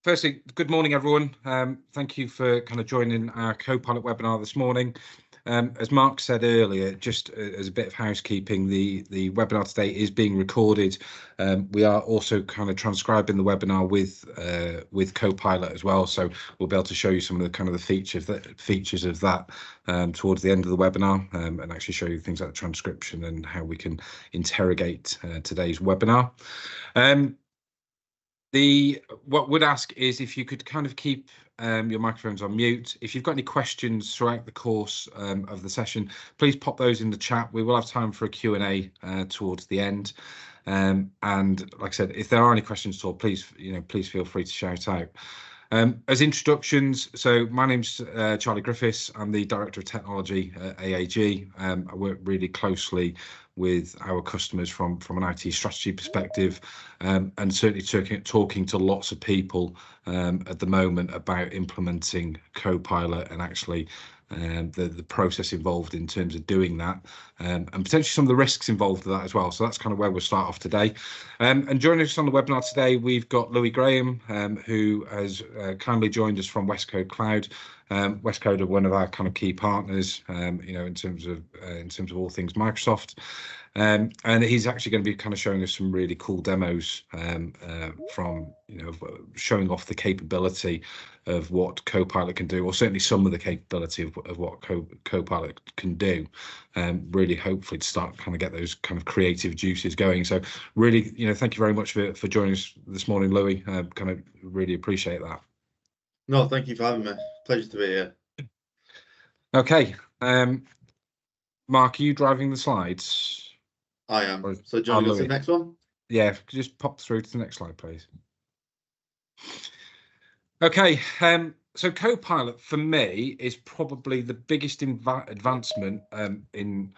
Firstly, good morning, everyone. Thank you for kind of joining our Copilot webinar this morning. As Mark said earlier, just as a bit of housekeeping, the webinar today is being recorded. We are also kind of transcribing the webinar with Copilot as well, so we'll be able to show you some of the kind of the features of that towards the end of the webinar, and actually show you things like the transcription and how we can interrogate today's webinar. What would ask is if you could kind of keep your microphones on mute. If you've got any questions throughout the course of the session, please pop those in the chat. We will have time for a Q&A towards the end. And like I said, if there are any questions at all, please feel free to shout out. As introductions, so my name's Charlie Griffiths. I'm the Director of Technology at AAG. I work really closely with our customers from an IT strategy perspective, and certainly talking to lots of people at the moment about implementing Copilot and actually the process involved in terms of doing that, and potentially some of the risks involved with that as well. So that's kind of where we'll start off today. And joining us on the webinar today, we've got Louis Graham, who has kindly joined us from Westcode Cloud. Westcode are one of our kind of key partners, in terms of all things Microsoft. And he's actually going to be kind of showing us some really cool demos from showing off the capability of what Copilot can do, or certainly some of the capability of what Copilot can do. Really, hopefully, to start kind of get those kind of creative juices going. So, really, thank you very much for joining us this morning, Louis. Kind of really appreciate that. No, thank you for having me. Pleasure to be here. Okay, Mark, are you driving the slides? I am. So do you want to go to the next one? Yeah, just pop through to the next slide, please. Okay, so Copilot for me is probably the biggest advancement in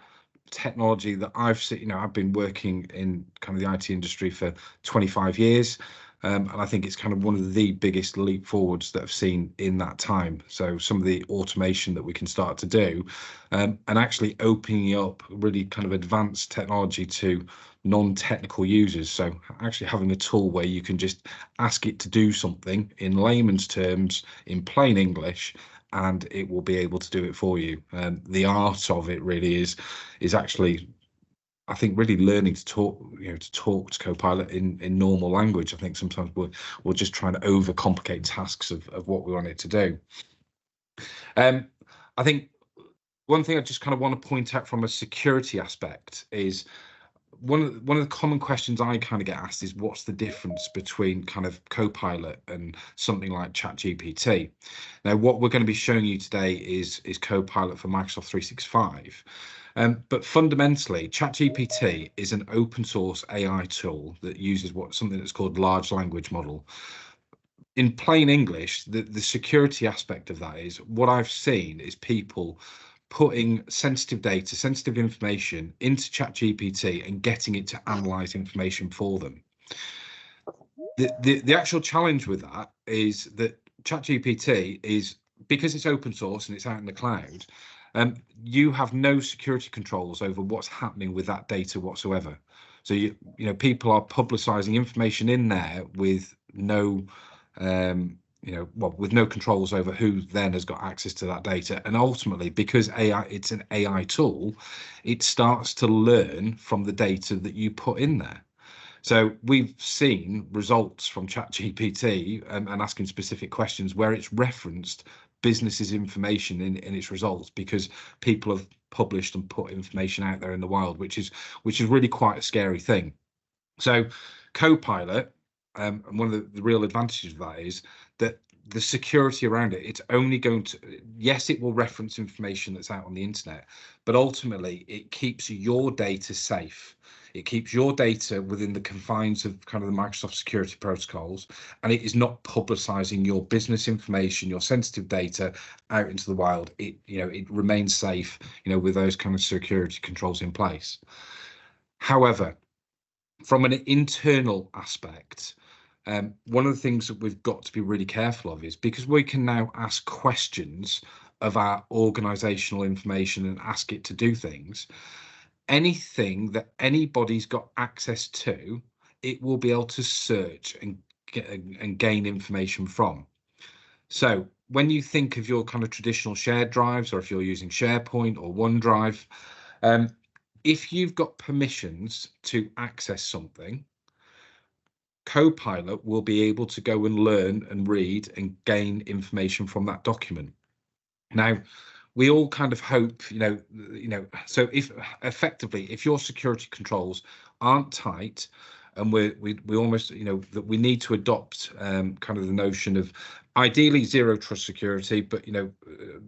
technology that I've seen. I've been working in kind of the IT industry for 25 years. And I think it's kind of one of the biggest leap forwards that I've seen in that time. So some of the automation that we can start to do, and actually opening up really kind of advanced technology to non-technical users. So actually having a tool where you can just ask it to do something in layman's terms, in plain English, and it will be able to do it for you. And the art of it really is actually, I think, really learning to talk, to Copilot in normal language. I think sometimes we're just trying to overcomplicate tasks of what we want it to do. I think one thing I just kind of want to point out from a security aspect is one of the common questions I kind of get asked is what's the difference between kind of Copilot and something like ChatGPT. Now, what we're going to be showing you today is Copilot for Microsoft 365. But fundamentally, ChatGPT is an open source AI tool that uses something that's called large language model. In plain English, the security aspect of that is what I've seen is people putting sensitive data, sensitive information into ChatGPT and getting it to analyze information for them. The actual challenge with that is that ChatGPT is, because it's open source and it's out in the cloud, you have no security controls over what's happening with that data whatsoever. So people are publicizing information in there with no with no controls over who then has got access to that data. And ultimately, because it's an AI tool, it starts to learn from the data that you put in there. So we've seen results from ChatGPT and asking specific questions where it's referenced businesses' information in its results because people have published and put information out there in the wild, which is really quite a scary thing. So Copilot, and one of the real advantages of that is that the security around it, it's only going to, yes, it will reference information that's out on the internet, but ultimately it keeps your data safe. It keeps your data within the confines of kind of the Microsoft security protocols, and it is not publicizing your business information, your sensitive data out into the wild. It remains safe, with those kind of security controls in place. However, from an internal aspect, one of the things that we've got to be really careful of is because we can now ask questions of our organizational information and ask it to do things, anything that anybody's got access to, it will be able to search and get and gain information from. So when you think of your kind of traditional shared drives, or if you're using SharePoint or OneDrive, if you've got permissions to access something, Copilot will be able to go and learn and read and gain information from that document. Now, we all kind of hope, so if effectively, if your security controls aren't tight, and we almost, that we need to adopt kind of the notion of ideally zero trust security, but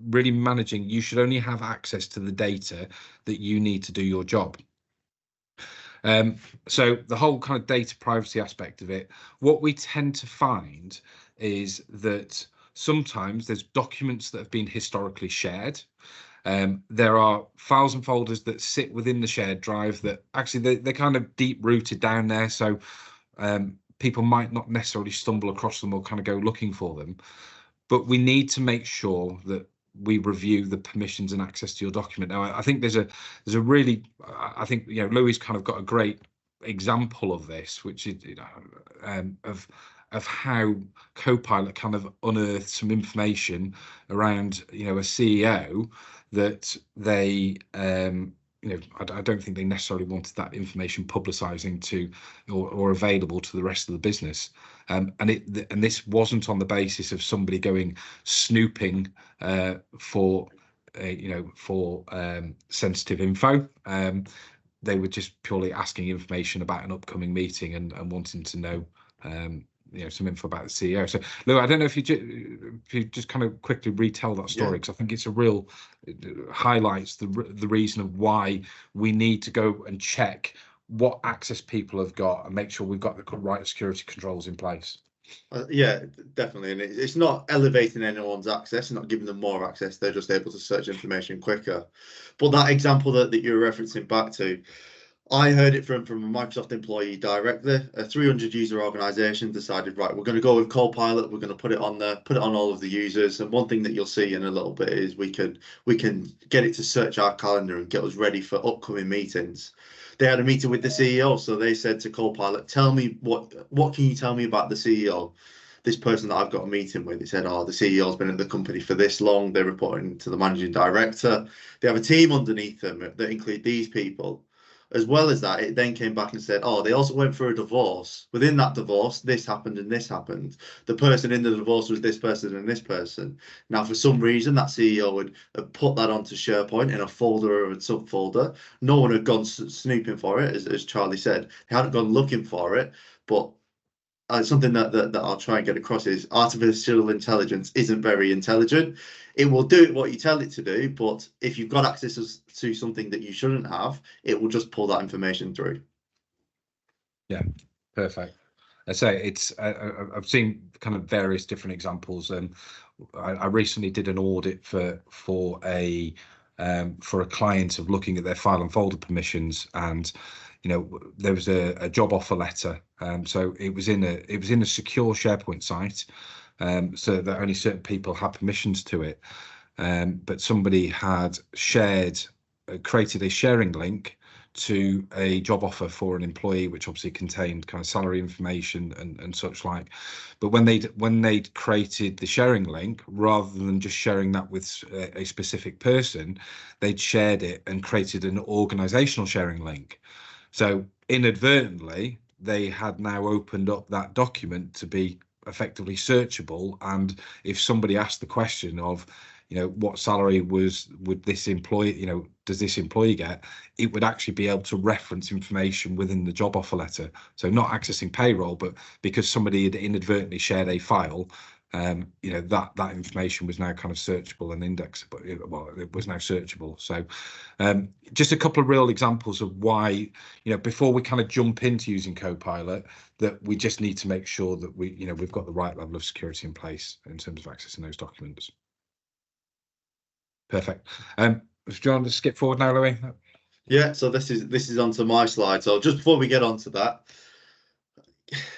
really managing, you should only have access to the data that you need to do your job. So the whole kind of data privacy aspect of it, what we tend to find is that sometimes there's documents that have been historically shared. There are files and folders that sit within the shared drive that actually they're kind of deep rooted down there. So people might not necessarily stumble across them or kind of go looking for them. But we need to make sure that we review the permissions and access to your document. Now, I think there's a really, I think, Louis kind of got a great example of this, which is, of how Copilot kind of unearthed some information around, a CEO that they, I don't think they necessarily wanted that information publicizing to or available to the rest of the business. And this wasn't on the basis of somebody going snooping for sensitive info. They were just purely asking information about an upcoming meeting and wanting to know some info about the CEO. So Lou, I don't know if you just kind of quickly retell that story, because I think it highlights the reason of why we need to go and check what access people have got and make sure we've got the right security controls in place. Yeah, definitely. And it's not elevating anyone's access, not giving them more access. They're just able to search information quicker. But that example that you're referencing back to, I heard it from a Microsoft employee directly. A 300 user organization decided, right, we're going to go with Copilot. We're going to put it on all of the users. And one thing that you'll see in a little bit is we can get it to search our calendar and get us ready for upcoming meetings. They had a meeting with the CEO, so they said to Copilot, tell me what can you tell me about the CEO? This person that I've got a meeting with, he said, oh, the CEO's been at the company for this long. They're reporting to the managing director. They have a team underneath them that include these people. As well as that, it then came back and said, oh, they also went through a divorce. Within that divorce, this happened and this happened. The person in the divorce was this person and this person. Now, for some reason, that CEO would have put that onto SharePoint in a folder or a subfolder. No one had gone snooping for it, as Charlie said. They hadn't gone looking for it, but something that I'll try and get across is artificial intelligence isn't very intelligent. It will do what you tell it to do, but if you've got access to something that you shouldn't have, it will just pull that information through. Yeah, perfect. I say I've seen kind of various different examples, and I recently did an audit for a client of looking at their file and folder permissions, and there was a job offer letter. So it was in a secure SharePoint site, so that only certain people had permissions to it. But somebody had created a sharing link to a job offer for an employee, which obviously contained kind of salary information and such like. But when they'd created the sharing link, rather than just sharing that with a specific person, they'd shared it and created an organizational sharing link. So inadvertently, they had now opened up that document to be effectively searchable. And if somebody asked the question of, what salary would this employee, does this employee get, it would actually be able to reference information within the job offer letter. So not accessing payroll, but because somebody had inadvertently shared a file, that information was now kind of searchable and indexable. Well, it was now searchable. So just a couple of real examples of why, before we kind of jump into using Copilot, that we just need to make sure that we've got the right level of security in place in terms of accessing those documents. Perfect. Do you want to skip forward now, Louis? Yeah, so this is onto my slide. So just before we get onto that,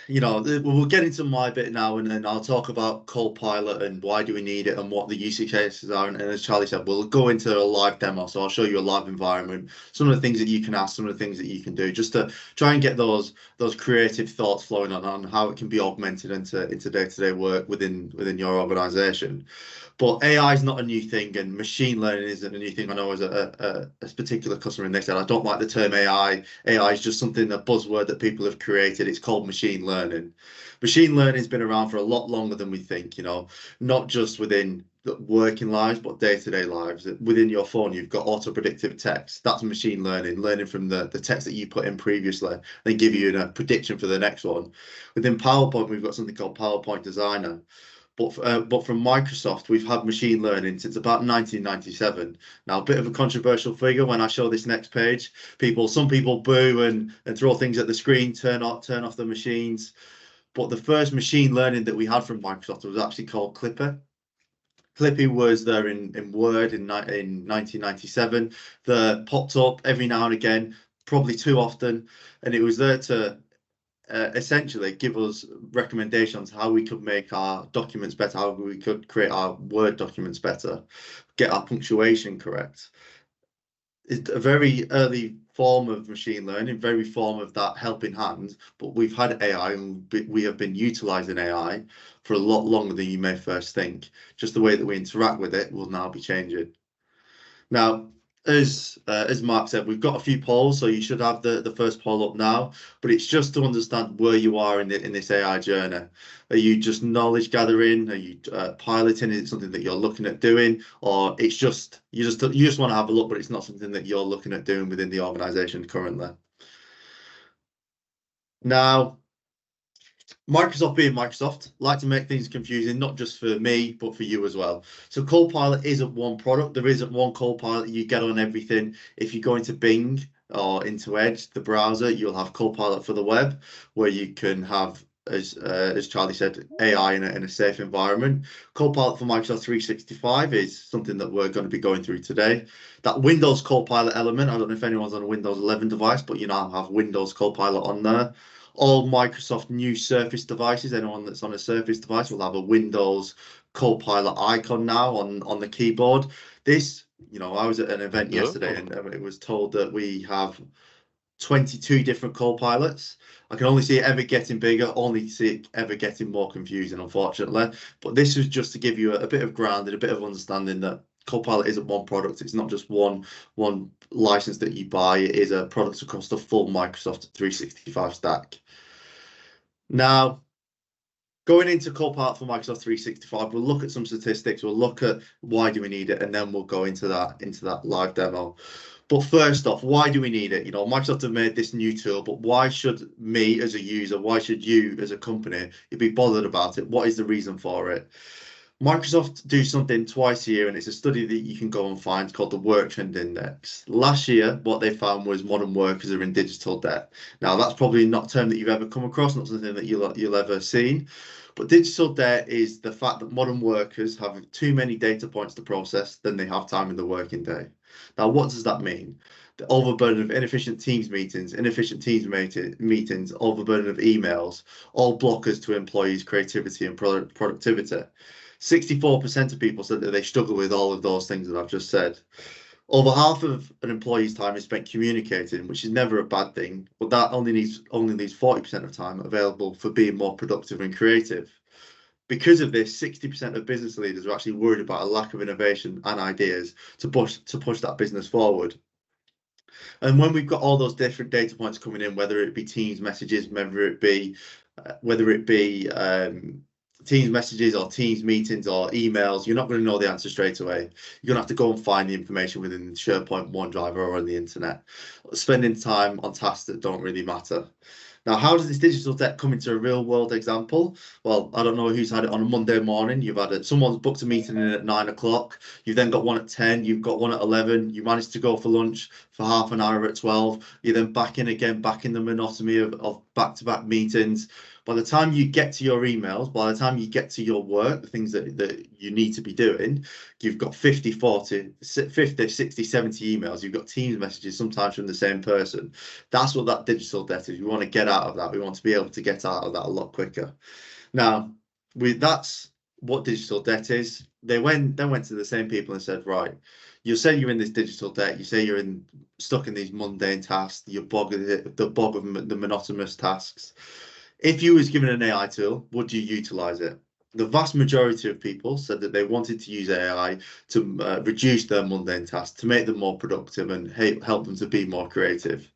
we'll get into my bit now, and then I'll talk about Copilot and why do we need it and what the use cases are. And as Charlie said, we'll go into a live demo. So I'll show you a live environment, some of the things that you can ask, some of the things that you can do, just to try and get those creative thoughts flowing on how it can be augmented into day-to-day work within your organization. But AI is not a new thing, and machine learning isn't a new thing. I know as a particular customer, and they said, I don't like the term AI. AI is just something, a buzzword that people have created. It's called machine learning. Machine learning has been around for a lot longer than we think, not just within the working lives, but day-to-day lives. Within your phone, you've got auto-predictive text. That's machine learning from the text that you put in previously, and give you a prediction for the next one. Within PowerPoint, we've got something called PowerPoint Designer. But from Microsoft, we've had machine learning since about 1997. Now, a bit of a controversial figure when I show this next page. Some people boo and throw things at the screen, turn off the machines. But the first machine learning that we had from Microsoft was actually called Clipper. Clippy was there in Word in 1997. That popped up every now and again, probably too often, and it was there to essentially give us recommendations how we could make our documents better, how we could create our Word documents better, get our punctuation correct. It's a very early form of machine learning, very form of that helping hand, but we've had AI and we have been utilizing AI for a lot longer than you may first think. Just the way that we interact with it will now be changing. Now, as Mark said, we've got a few polls, so you should have the first poll up now, but it's just to understand where you are in this AI journey. Are you just knowledge gathering? Are you piloting? Is it something that you're looking at doing? Or it's just you just want to have a look, but it's not something that you're looking at doing within the organization currently? Now, Microsoft being Microsoft, like to make things confusing, not just for me, but for you as well. So Copilot isn't one product. There isn't one Copilot you get on everything. If you go into Bing or into Edge, the browser, you'll have Copilot for the web, where you can have, as Charlie said, AI in a safe environment. Copilot for Microsoft 365 is something that we're going to be going through today. That Windows Copilot element, I don't know if anyone's on a Windows 11 device, but you now have Windows Copilot on there. All Microsoft new Surface devices, anyone that's on a Surface device will have a Windows Copilot icon now on the keyboard. This, I was at an event yesterday and it was told that we have 22 different Copilots. I can only see it ever getting bigger, only see it ever getting more confusing, unfortunately. But this was just to give you a bit of ground and a bit of understanding that Copilot isn't one product. It's not just one license that you buy. It is a product across the full Microsoft 365 stack. Now, going into Copilot for Microsoft 365, we'll look at some statistics. We'll look at why do we need it, and then we'll go into that live demo. But first off, why do we need it? Microsoft have made this new tool, but why should me as a user, why should you as a company be bothered about it? What is the reason for it? Microsoft do something twice a year, and it's a study that you can go and find called the Work Trend Index. Last year, what they found was modern workers are in digital debt. Now, that's probably not a term that you've ever come across, not something that you'll ever seen. But digital debt is the fact that modern workers have too many data points to process than they have time in the working day. Now, what does that mean? The overburden of inefficient Teams meetings, overburden of emails, all blockers to employees' creativity and productivity. 64% of people said that they struggle with all of those things that I've just said. Over half of an employee's time is spent communicating, which is never a bad thing, but that only leaves 40% of time available for being more productive and creative. Because of this, 60% of business leaders are actually worried about a lack of innovation and ideas to push that business forward. And when we've got all those different data points coming in, whether it be Teams messages, whether it be Teams messages or Teams meetings or emails, you're not going to know the answer straight away. You're going to have to go and find the information within SharePoint, OneDrive, or on the internet, spending time on tasks that don't really matter. Now, how does this digital debt come into a real world example? Well, I don't know who's had it on a Monday morning. You've had someone's booked a meeting in at 9 o'clock. You've then got one at 10. You've got one at 11. You managed to go for lunch for half an hour at 12. You're then back in again, back in the monotony of back-to-back meetings. By the time you get to your emails, by the time you get to your work, the things that you need to be doing, you've got 50, 40, 50, 60, 70 emails. You've got Teams messages, sometimes from the same person. That's what that digital debt is. We want to get out of that. We want to be able to get out of that a lot quicker. Now, that's what digital debt is. They went to the same people and said, right, you say you're in this digital debt, you say you're stuck in these mundane tasks, the bog of the monotonous tasks. If you was given an AI tool, would you utilize it? The vast majority of people said that they wanted to use AI to reduce their mundane tasks, to make them more productive and help them to be more creative.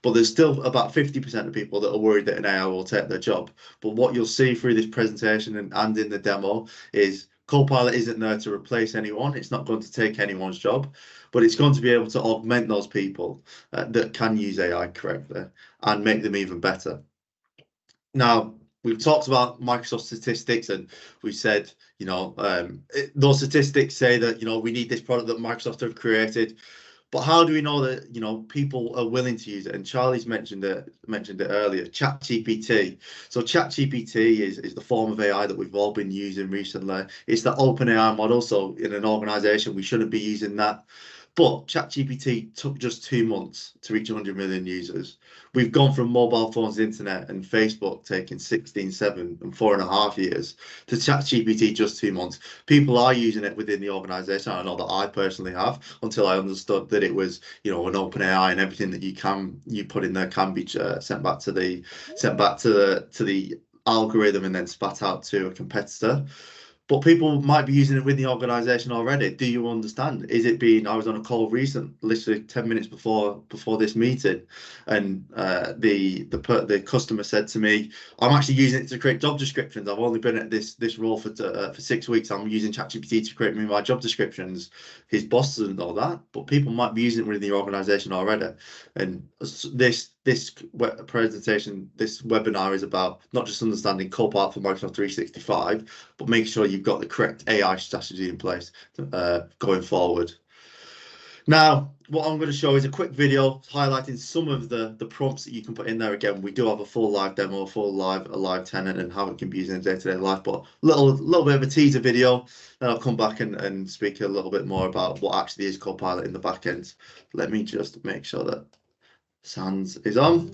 But there's still about 50% of people that are worried that an AI will take their job. But what you'll see through this presentation and in the demo is Copilot isn't there to replace anyone. It's not going to take anyone's job, but it's going to be able to augment those people that can use AI correctly and make them even better. Now, we've talked about Microsoft statistics, and we've said, those statistics say that, we need this product that Microsoft have created. But how do we know that, people are willing to use it? And Charlie's mentioned it earlier, ChatGPT. So ChatGPT is the form of AI that we've all been using recently. It's the open AI model. So in an organization, we shouldn't be using that. But ChatGPT took just 2 months to reach 100 million users. We've gone from mobile phones, internet, and Facebook taking 16, 7, and 4.5 years to ChatGPT just 2 months. People are using it within the organization. I know that I personally have, until I understood that it was, an open AI and everything that you put in there can be sent back to the algorithm and then spat out to a competitor. But people might be using it with the organization already. Do you understand? I was on a call literally 10 minutes before this meeting, and the customer said to me, I'm actually using it to create job descriptions. I've only been at this role for 6 weeks. I'm using ChatGPT to create me my job descriptions. His boss doesn't know that, but people might be using it within the organization already. And this presentation, this webinar is about not just understanding Copilot for Microsoft 365, but making sure you've got the correct AI strategy in place going forward. Now, what I'm going to show is a quick video highlighting some of the prompts that you can put in there. Again, we do have a full live demo, a live tenant, and how it can be used in day-to-day life, but a little bit of a teaser video. Then I'll come back and speak a little bit more about what actually is Copilot in the back end. Let me just make sure that Sans is on.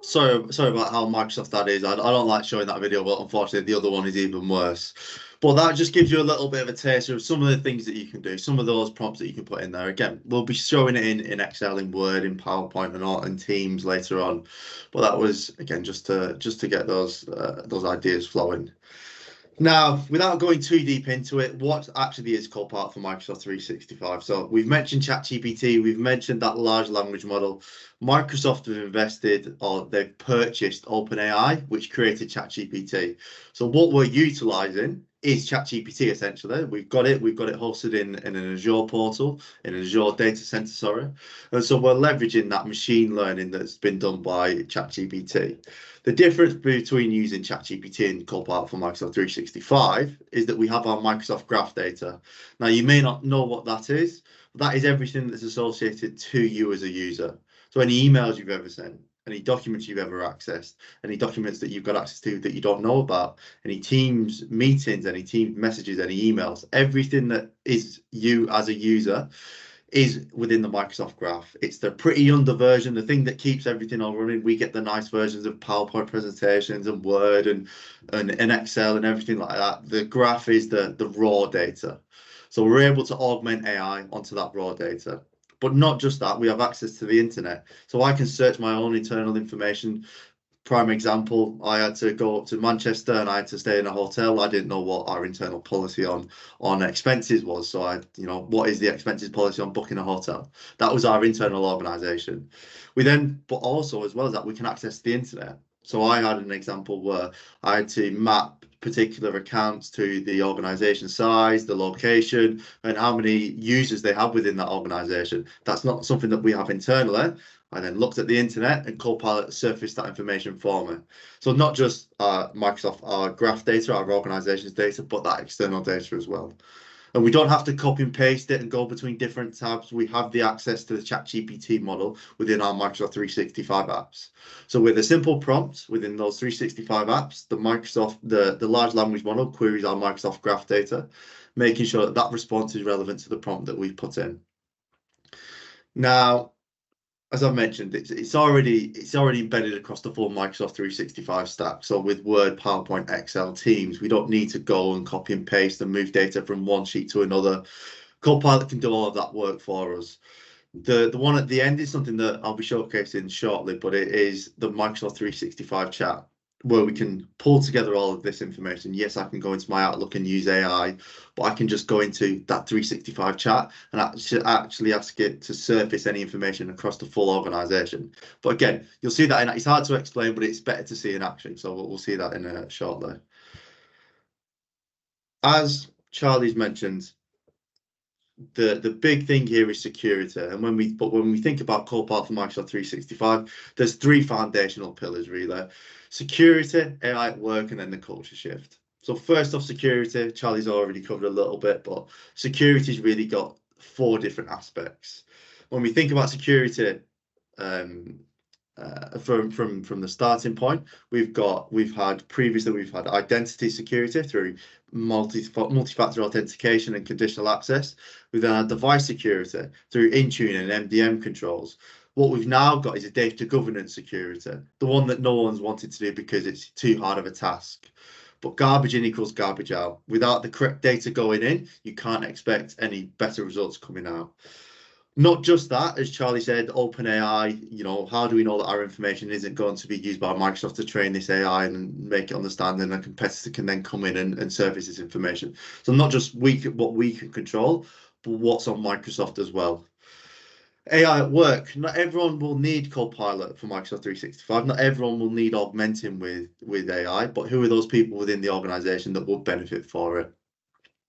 Sorry about how Microsoft that is. I don't like showing that video, but unfortunately the other one is even worse. But that just gives you a little bit of a taste of some of the things that you can do, some of those prompts that you can put in there. Again, we'll be showing it in Excel, in Word, in PowerPoint, and Teams later on. But that was, again, just to get those ideas flowing. Now, without going too deep into it, what actually is Copilot for Microsoft 365? So we've mentioned ChatGPT, we've mentioned that large language model. Microsoft have invested, or they've purchased OpenAI, which created ChatGPT. So what we're utilizing is ChatGPT essentially. We've got it hosted in an Azure portal, in an Azure data center, sorry. And so we're leveraging that machine learning that's been done by ChatGPT. The difference between using ChatGPT and Copilot for Microsoft 365 is that we have our Microsoft Graph data. Now, you may not know what that is, but that is everything that's associated to you as a user. So any emails you've ever sent, any documents you've ever accessed, any documents that you've got access to that you don't know about, any Teams meetings, any Teams messages, any emails, everything that is you as a user is within the Microsoft Graph. It's the pretty under version, the thing that keeps everything all running. We get the nice versions of PowerPoint presentations and Word and Excel and everything like that. The graph is the raw data. So we're able to augment AI onto that raw data. But not just that, we have access to the internet. So I can search my own internal information. Prime example, I had to go up to Manchester and I had to stay in a hotel. I didn't know what our internal policy on expenses was. So what is the expenses policy on booking a hotel? That was our internal organization. But also as well as that, we can access the internet. So I had an example where I had to map particular accounts to the organization size, the location, and how many users they have within that organization. That's not something that we have internally. I then looked at the internet and Copilot surfaced that information for me. So not just our graph data, our organization's data, but that external data as well. And we don't have to copy and paste it and go between different tabs. We have the access to the ChatGPT model within our Microsoft 365 apps. So with a simple prompt within those 365 apps, the large language model queries our Microsoft Graph data, making sure that that response is relevant to the prompt that we've put in. Now, as I've mentioned, it's already embedded across the full Microsoft 365 stack. So with Word, PowerPoint, Excel, Teams, we don't need to go and copy and paste and move data from one sheet to another. Copilot can do all of that work for us. The one at the end is something that I'll be showcasing shortly, but it is the Microsoft 365 chat, where we can pull together all of this information. Yes, I can go into my Outlook and use AI, but I can just go into that 365 chat and actually ask it to surface any information across the full organization. But again, you'll see that it's hard to explain, but it's better to see in action. So we'll see that in shortly. As Charlie's mentioned, the big thing here is security. And when we think about Copilot for Microsoft 365, there's three foundational pillars really: security, AI at work, and then the culture shift. So first off, security, Charlie's already covered a little bit, but security's really got four different aspects. When we think about security, from the starting point, we've had identity security through multi-factor authentication and conditional access. We've then had device security through Intune and MDM controls. What we've now got is a data governance security, the one that no one's wanted to do because it's too hard of a task. But garbage in equals garbage out. Without the correct data going in, you can't expect any better results coming out. Not just that, as Charlie said, OpenAI, how do we know that our information isn't going to be used by Microsoft to train this AI and make it understand, and a competitor can then come in and surface this information? So not just what we can control, but what's on Microsoft as well. AI at work. Not everyone will need Copilot for Microsoft 365. Not everyone will need augmenting with AI, but who are those people within the organization that will benefit for it?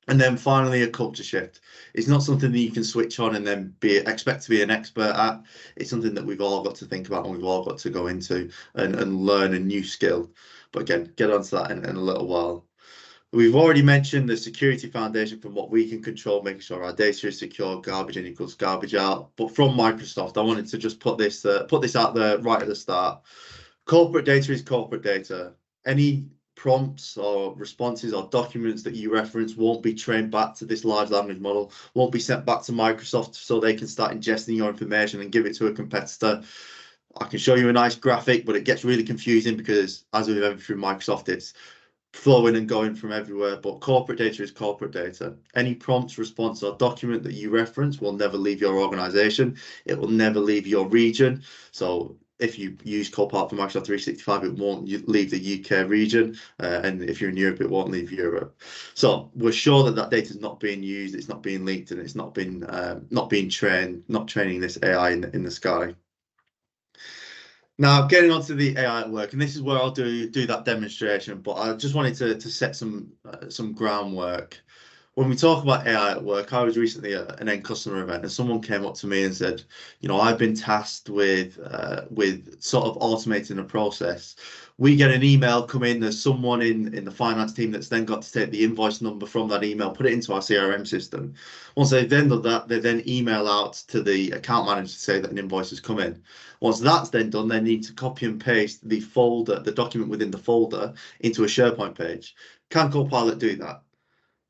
And then finally, a culture shift. It's not something that you can switch on and then expect to be an expert at. It's something that we've all got to think about and we've all got to go into and learn a new skill. But again, get onto that in a little while. We've already mentioned the security foundation from what we can control, making sure our data is secure, garbage in equals garbage out. But from Microsoft, I wanted to just put this out there right at the start. Corporate data is corporate data. Any prompts or responses or documents that you reference won't be trained back to this large language model, won't be sent back to Microsoft so they can start ingesting your information and give it to a competitor. I can show you a nice graphic, but it gets really confusing because as we've ever through Microsoft, it's flowing and going from everywhere. But corporate data is corporate data. Any prompt, response, or document that you reference will never leave your organization. It will never leave your region. So if you use Copilot for Microsoft 365, it won't leave the UK region, and if you're in Europe, it won't leave Europe. So we're sure that that data is not being used, it's not being leaked, and it's not being trained, not training this AI in the sky. Now, getting onto the AI at work, and this is where I'll do that demonstration, but I just wanted to set some groundwork. When we talk about AI at work, I was recently at an end customer event, and someone came up to me and said, you know, I've been tasked with sort of automating a process. We get an email come in, there's someone in the finance team that's then got to take the invoice number from that email, put it into our CRM system. Once they've then done that, they then email out to the account manager to say that an invoice has come in. Once that's then done, they need to copy and paste the folder, the document within the folder, into a SharePoint page. Can Copilot do that?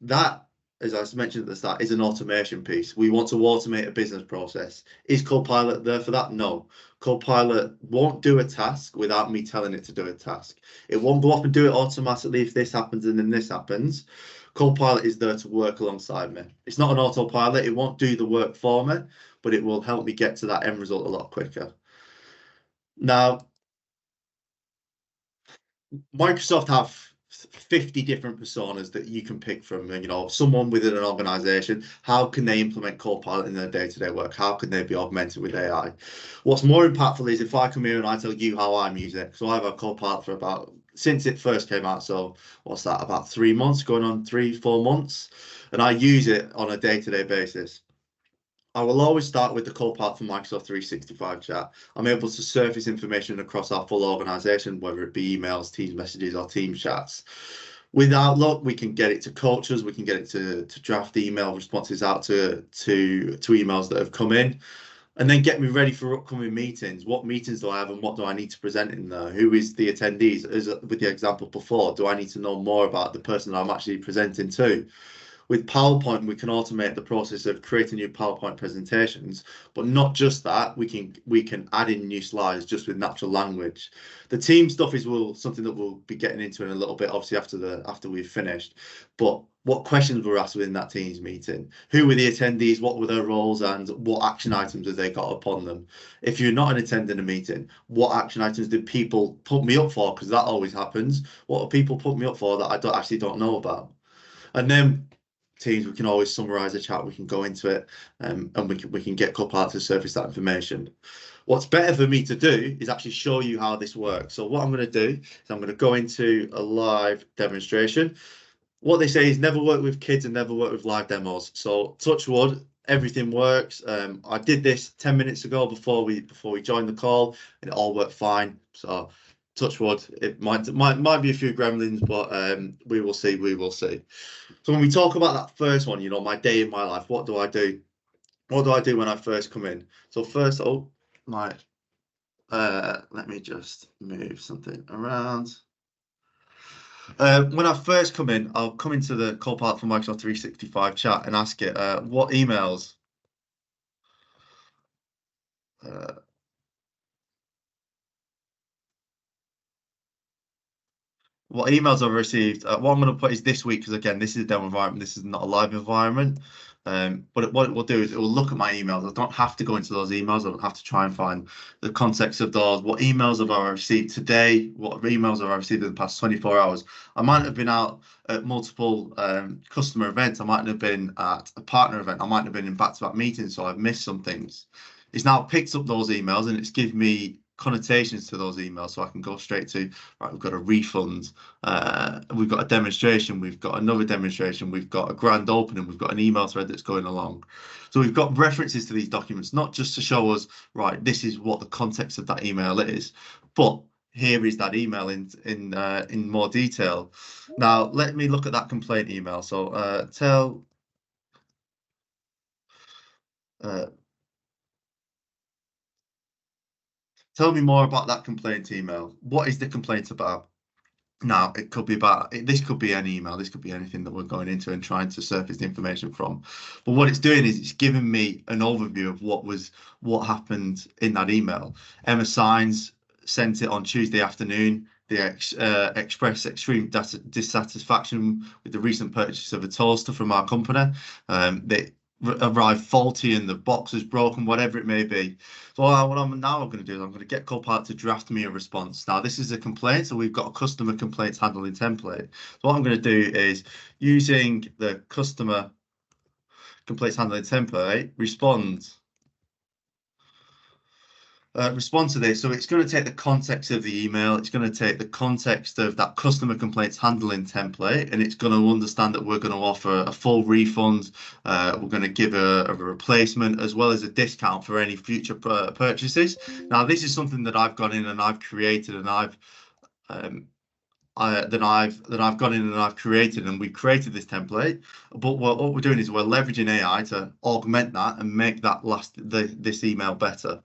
That, as I mentioned at the start, is an automation piece. We want to automate a business process. Is Copilot there for that? No. Copilot won't do a task without me telling it to do a task. It won't go off and do it automatically if this happens and then this happens. Copilot is there to work alongside me. It's not an autopilot. It won't do the work for me, but it will help me get to that end result a lot quicker. Now, Microsoft have 50 different personas that you can pick from. You know, someone within an organization, how can they implement Copilot in their day-to-day work? How can they be augmented with AI? What's more impactful is if I come here and I tell you how I'm using it. So I've had Copilot for about, since it first came out, so what's that, about 3 months, going on 3-4 months, and I use it on a day-to-day basis. I will always start with the Copilot from Microsoft 365 chat. I'm able to surface information across our full organization, whether it be emails, Teams messages, or Team chats. With Outlook, we can get it to coaches, we can get it to draft email responses out to emails that have come in, and then get me ready for upcoming meetings. What meetings do I have and what do I need to present in there? Who is the attendees? As with the example before, do I need to know more about the person I'm actually presenting to? With PowerPoint, we can automate the process of creating new PowerPoint presentations, but not just that. We can add in new slides just with natural language. The team stuff is something that we'll be getting into in a little bit, obviously after we've finished. But what questions were asked within that team's meeting? Who were the attendees? What were their roles? And what action items have they got upon them? If you're not an attending a meeting, what action items did people put me up for? Because that always happens. What do people put me up for that I actually don't know about? And then Teams, we can always summarize a chat, we can go into it, and we can get Copilot to surface that information. What's better for me to do is actually show you how this works. So what I'm going to do is I'm going to go into a live demonstration. What they say is never work with kids and never work with live demos. So touch wood, everything works. I did this 10 minutes ago before we joined the call, and it all worked fine. So touch wood, it might be a few gremlins, but we will see. So when we talk about that first one, you know, my day in my life, what do I do? What do I do when I first come in? So first, let me just move something around. When I first come in, I'll come into the Copilot from Microsoft 365 chat and ask it what emails. What emails I've received. What I'm going to put is this week, because again, this is a demo environment. This is not a live environment. But what it will do is it will look at my emails. I don't have to go into those emails. I don't have to try and find the context of those. What emails have I received today? What emails have I received in the past 24 hours? I might have been out at multiple customer events. I might have been at a partner event. I might have been in back-to-back meetings, so I've missed some things. It's now picked up those emails and it's given me connotations to those emails, so I can go straight to, right, we've got a refund, we've got a demonstration, we've got another demonstration, we've got a grand opening, we've got an email thread that's going along. So we've got references to these documents, not just to show us, right, this is what the context of that email is, but here is that email in more detail. Now let me look at that complaint email. So tell me more about that complaint email. What is the complaint about? Now, it could be about, this could be any email, this could be anything that we're going into and trying to surface the information from. But what it's doing is it's giving me an overview of what happened in that email. Emma Signs sent it on Tuesday afternoon. They expressed extreme dissatisfaction with the recent purchase of a toaster from our company. They arrived faulty and the box is broken, whatever it may be. So what I'm now going to do is I'm going to get Copilot to draft me a response. Now this is a complaint, so we've got a customer complaints handling template. So what I'm going to do is, using the customer complaints handling template, respond. respond to this. So it's going to take the context of the email. It's going to take the context of that customer complaints handling template, and it's going to understand that we're going to offer a full refund. We're going to give a replacement as well as a discount for any future purchases. Now, this is something that I've gone in and I've created, and I've gone in and I've created, and we've created this template. But what we're doing is we're leveraging AI to augment that and make that this email better.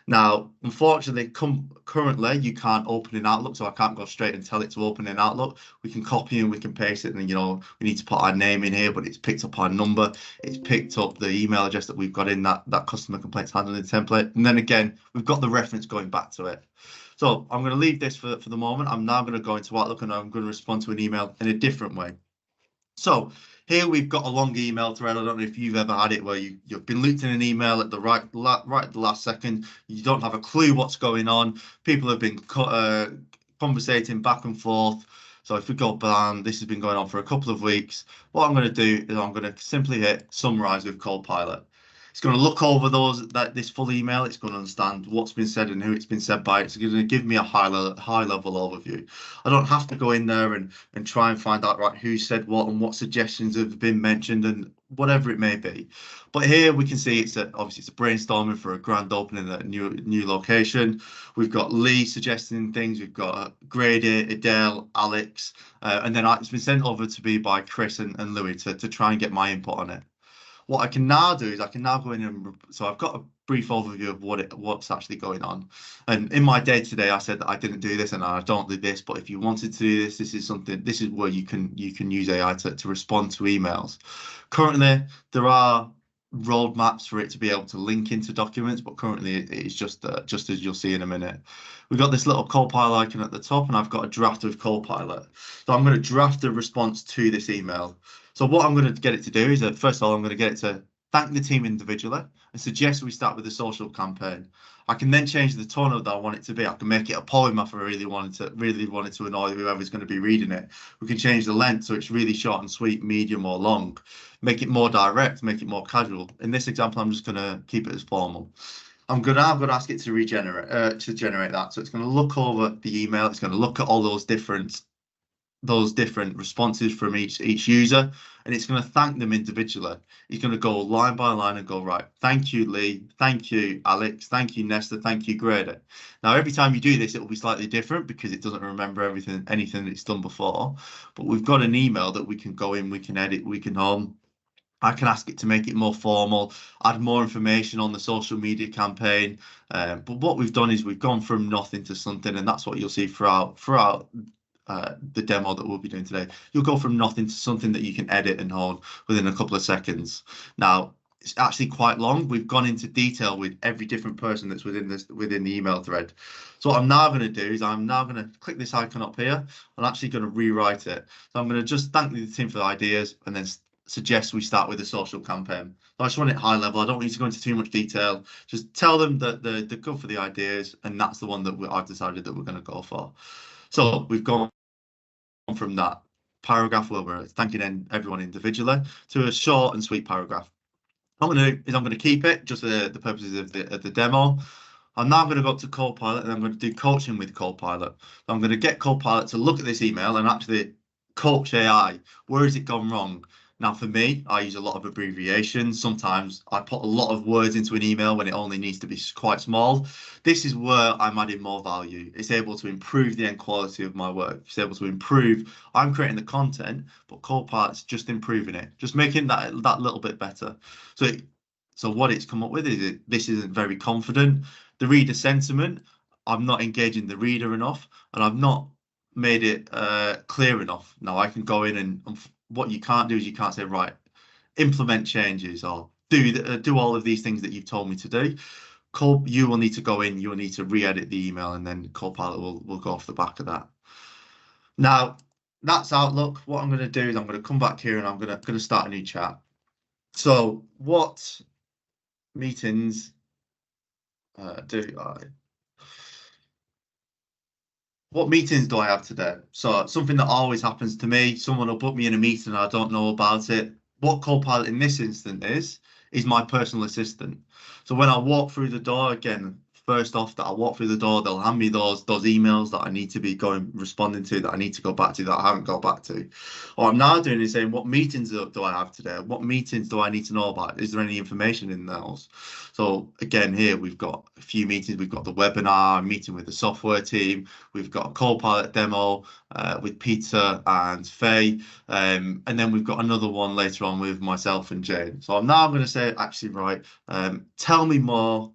Now, unfortunately, currently you can't open in Outlook, so I can't go straight and tell it to open in Outlook. We can copy and we can paste it, and we need to put our name in here, but it's picked up our number, it's picked up the email address that we've got in that customer complaints handling template, and then again we've got the reference going back to it. So I'm going to leave this for the moment. I'm now going to go into Outlook and I'm going to respond to an email in a different way. So here we've got a long email thread. I don't know if you've ever had it where you've been looped in an email at the right at the last second. You don't have a clue what's going on. People have been conversating back and forth. So if we go bam, this has been going on for a couple of weeks. What I'm going to do is I'm going to simply hit summarize with Copilot. It's going to look over this full email. It's going to understand what's been said and who it's been said by. It's going to give me a high level overview. I don't have to go in there and try and find out right who said what and what suggestions have been mentioned and whatever it may be. But here we can see obviously it's a brainstorming for a grand opening at a new location. We've got Lee suggesting things. We've got Grady, Adele, Alex, and then it's been sent over to me by Chris and Louis to try and get my input on it. What I can now do is I can now go in and so I've got a brief overview of what's actually going on. And in my day today, I said that I didn't do this and I don't do this. But if you wanted to do this, this is where you can use AI to respond to emails. Currently, there are roadmaps for it to be able to link into documents, but currently it's just as you'll see in a minute. We've got this little Copilot icon at the top, and I've got a draft of Copilot. So I'm going to draft a response to this email. So what I'm going to get it to do is that first of all, I'm going to get it to thank the team individually and suggest we start with a social campaign. I can then change the tone of that I want it to be. I can make it a poem if I really wanted to annoy whoever's going to be reading it. We can change the length so it's really short and sweet, medium or long. Make it more direct, make it more casual. In this example, I'm just going to keep it as formal. I'm going to ask it to generate that. So it's going to look over the email. It's going to look at all those different responses from each user, and it's going to thank them individually. It's going to go line by line and go, right, thank you, Lee, thank you, Alex, thank you, Nesta, thank you, Grady. Now, every time you do this, it will be slightly different because it doesn't remember anything it's done before. But we've got an email that we can go in, we can edit, we can I can ask it to make it more formal, add more information on the social media campaign. But what we've done is we've gone from nothing to something, and that's what you'll see throughout the demo that we'll be doing today. You'll go from nothing to something that you can edit and hone within a couple of seconds. Now, it's actually quite long. We've gone into detail with every different person that's within the email thread. So what I'm now going to do is I'm now going to click this icon up here. I'm actually going to rewrite it. So I'm going to just thank the team for the ideas and then suggest we start with a social campaign. So I just want it high level. I don't want you to go into too much detail. Just tell them that they're good for the ideas, and that's the one that I've decided that we're going to go for. So we've gone from that paragraph where we're thanking everyone individually to a short and sweet paragraph. What I'm going to do is keep it just for the purposes of the demo. I'm now going to go up to Copilot and I'm going to do coaching with Copilot. I'm going to get Copilot to look at this email and actually coach AI. Where has it gone wrong? Now, for me, I use a lot of abbreviations. Sometimes I put a lot of words into an email when it only needs to be quite small. This is where I'm adding more value. It's able to improve the end quality of my work. It's able to improve. I'm creating the content, but Copilot's just improving it, just making that little bit better. So what it's come up with is this isn't very confident. The reader sentiment, I'm not engaging the reader enough, and I've not made it clear enough. Now I can go in and what you can't do is you can't say, right, implement changes or do all of these things that you've told me to do. You will need to go in, you will need to re-edit the email, and then Copilot will go off the back of that. Now, that's Outlook. What I'm going to do is I'm going to come back here and I'm going to start a new chat. So what meetings What meetings do I have today? So something that always happens to me, someone will put me in a meeting and I don't know about it. What Copilot in this instant is my personal assistant. So when I walk through the door, again, first off that I walk through the door, they'll hand me those emails that I need to be responding to, that I need to go back to, that I haven't got back to. What I'm now doing is saying, what meetings do I have today? What meetings do I need to know about? Is there any information in those? So again, here we've got a few meetings. We've got the webinar, meeting with the software team. We've got a Copilot demo with Peter and Faye. And then we've got another one later on with myself and Jane. So now I'm going to say, actually, right, tell me more.